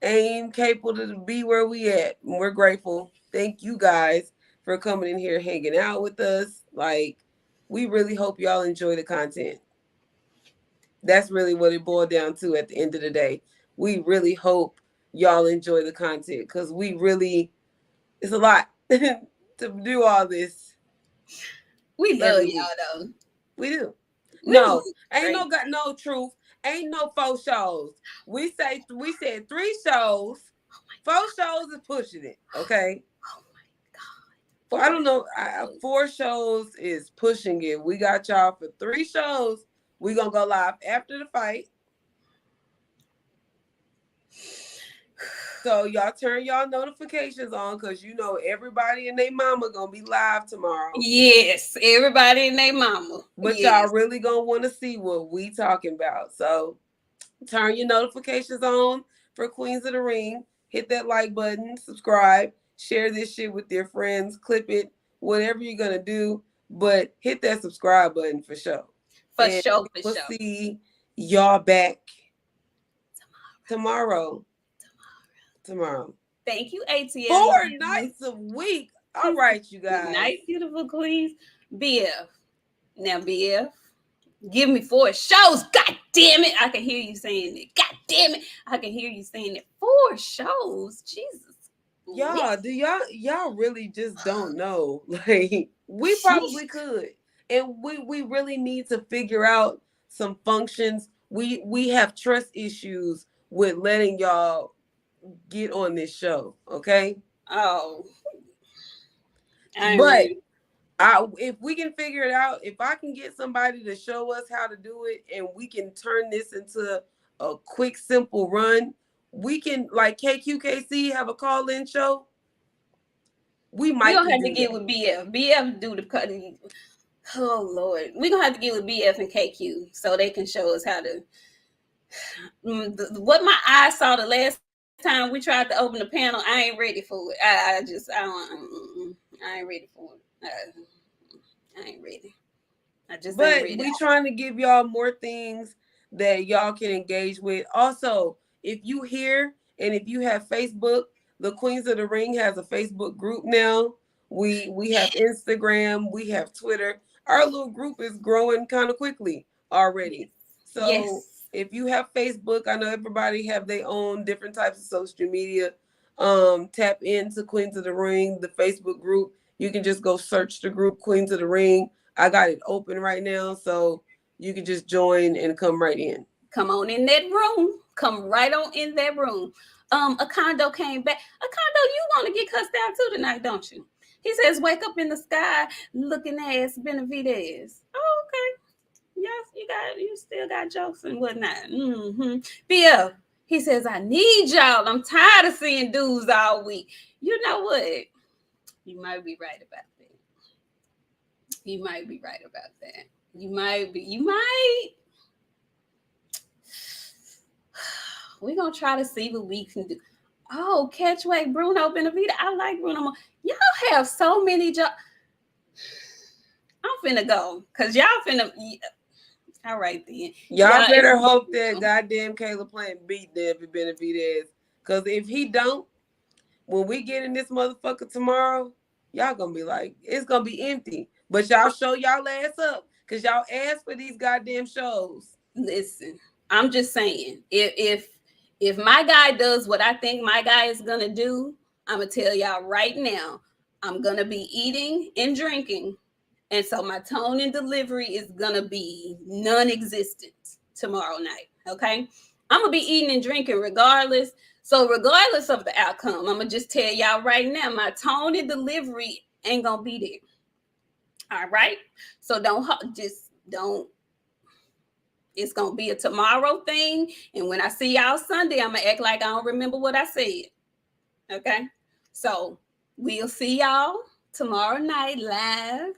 ain't capable to be where we at. And we're grateful. Thank you guys for coming in here, hanging out with us. Like, we really hope y'all enjoy the content. That's really what it boiled down to at the end of the day. We really hope y'all enjoy the content because it's a lot to do all this. We love y'all though. We do. No, ain't no truth. Ain't no 4 shows. We said 3 shows. 4 shows is pushing it. Okay. Oh my God. I don't know. 4 shows is pushing it. We got y'all for 3 shows. We're going to go live after the fight. So y'all turn y'all notifications on because you know everybody and their mama going to be live tomorrow. Yes, everybody and their mama. But yes. Y'all really going to want to see what we talking about. So turn your notifications on for Queens of the Ring. Hit that like button, subscribe, share this shit with your friends, clip it, whatever you're going to do. But hit that subscribe button for sure. For sure. We'll see y'all back tomorrow. Thank you, ATL. 4 nights a week. All right, you guys. Nice, beautiful queens. BF. Now, BF, give me 4 shows. God damn it. I can hear you saying it. God damn it. I can hear you saying it. 4 shows. Jesus. Y'all really just don't know. Like, we probably could. And we really need to figure out some functions. We have trust issues with letting y'all get on this show, okay? Oh. If we can figure it out, if I can get somebody to show us how to do it and we can turn this into a quick, simple run, we can, like KQKC, have a call-in show. We don't have to get with BF. BF do the cutting. Oh Lord, we're gonna have to get with BF and KQ so they can show us how to. What my eyes saw the last time we tried to open the panel, I ain't ready for it. I ain't ready for it. I ain't ready. Ain't ready. We trying to give y'all more things that y'all can engage with. Also, if you hear and if you have Facebook, the Queens of the Ring has a Facebook group now. We have Instagram, we have Twitter. Our little group is growing kind of quickly already. So if you have Facebook, I know everybody have their own different types of social media. Tap into Queens of the Ring, the Facebook group. You can just go search the group Queens of the Ring. I got it open right now. So you can just join and come right in. Come on in that room. Come right on in that room. A condo came back. A condo, you want to get cussed out too tonight, don't you? He says, wake up in the sky looking ass Benavidez. Oh, okay. Yes, you still got jokes and whatnot. Mm-hmm. BF, he says, I need y'all. I'm tired of seeing dudes all week. You know what? You might be right about that. You might be right about that. You might. We're going to try to see what we can do. Oh, Catchway, Bruno Benavidez. I like Bruno. Y'all have so many jobs. I'm finna go because y'all finna. All right, then. Y'all better hope that goddamn Caleb Plant beat David Benavidez. Because if he don't, when we get in this motherfucker tomorrow, y'all going to be like, it's going to be empty. But y'all show y'all ass up because y'all asked for these goddamn shows. Listen, I'm just saying, if my guy does what I think my guy is going to do, I'm going to tell y'all right now, I'm going to be eating and drinking. And so my tone and delivery is going to be non-existent tomorrow night, okay? I'm going to be eating and drinking regardless. So regardless of the outcome, I'm going to just tell y'all right now, my tone and delivery ain't going to be there. All right? So don't. It's going to be a tomorrow thing. And when I see y'all Sunday, I'm going to act like I don't remember what I said. Okay? So we'll see y'all tomorrow night live.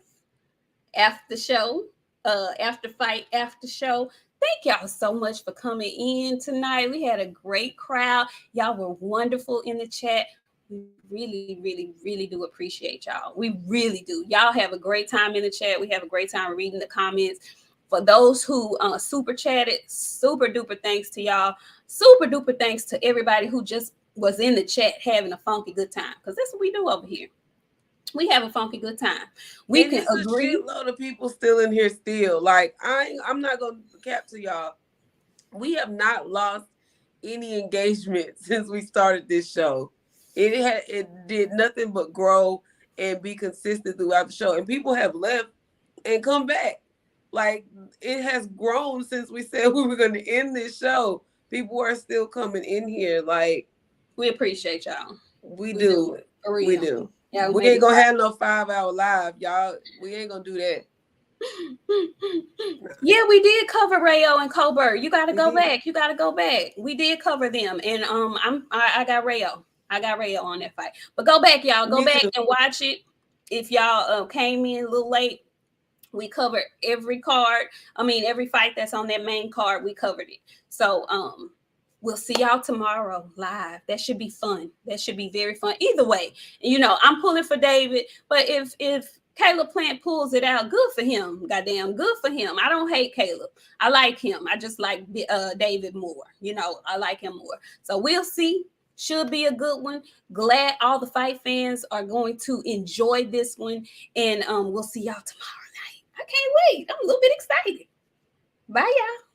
After show, after fight, after show. Thank y'all so much for coming in tonight. We had a great crowd. Y'all were wonderful in the chat. We really, really, really do appreciate y'all. We really do. Y'all have a great time in the chat. We have a great time reading the comments. For those who super chatted, super duper thanks to y'all. Super duper thanks to everybody who just was in the chat having a funky good time. Because that's what we do over here. We have a funky good time. We can agree. A shitload of people still in here still. Like, I'm not going to cap to y'all. We have not lost any engagement since we started this show. It did nothing but grow and be consistent throughout the show. And people have left and come back. Like, it has grown since we said we were going to end this show. People are still coming in here. Like, we appreciate y'all. We do. We do. Yeah, we ain't gonna have no 5-hour live, y'all. We ain't gonna do that. Yeah, we did cover Rayo and Colbert. You gotta go back. You gotta go back. We did cover them, and I got Rayo. I got Rayo on that fight. But go back, y'all. Go back and watch it. If y'all came in a little late, we covered every card. I mean, every fight that's on that main card, we covered it. So we'll see y'all tomorrow live. That should be fun. That should be very fun. Either way, you know, I'm pulling for David, but if Caleb Plant pulls it out, good for him. Goddamn, good for him. I don't hate Caleb. I like him. I just like David more. You know, I like him more. So we'll see. Should be a good one. Glad all the fight fans are going to enjoy this one. And we'll see y'all tomorrow night. I can't wait. I'm a little bit excited. Bye, y'all.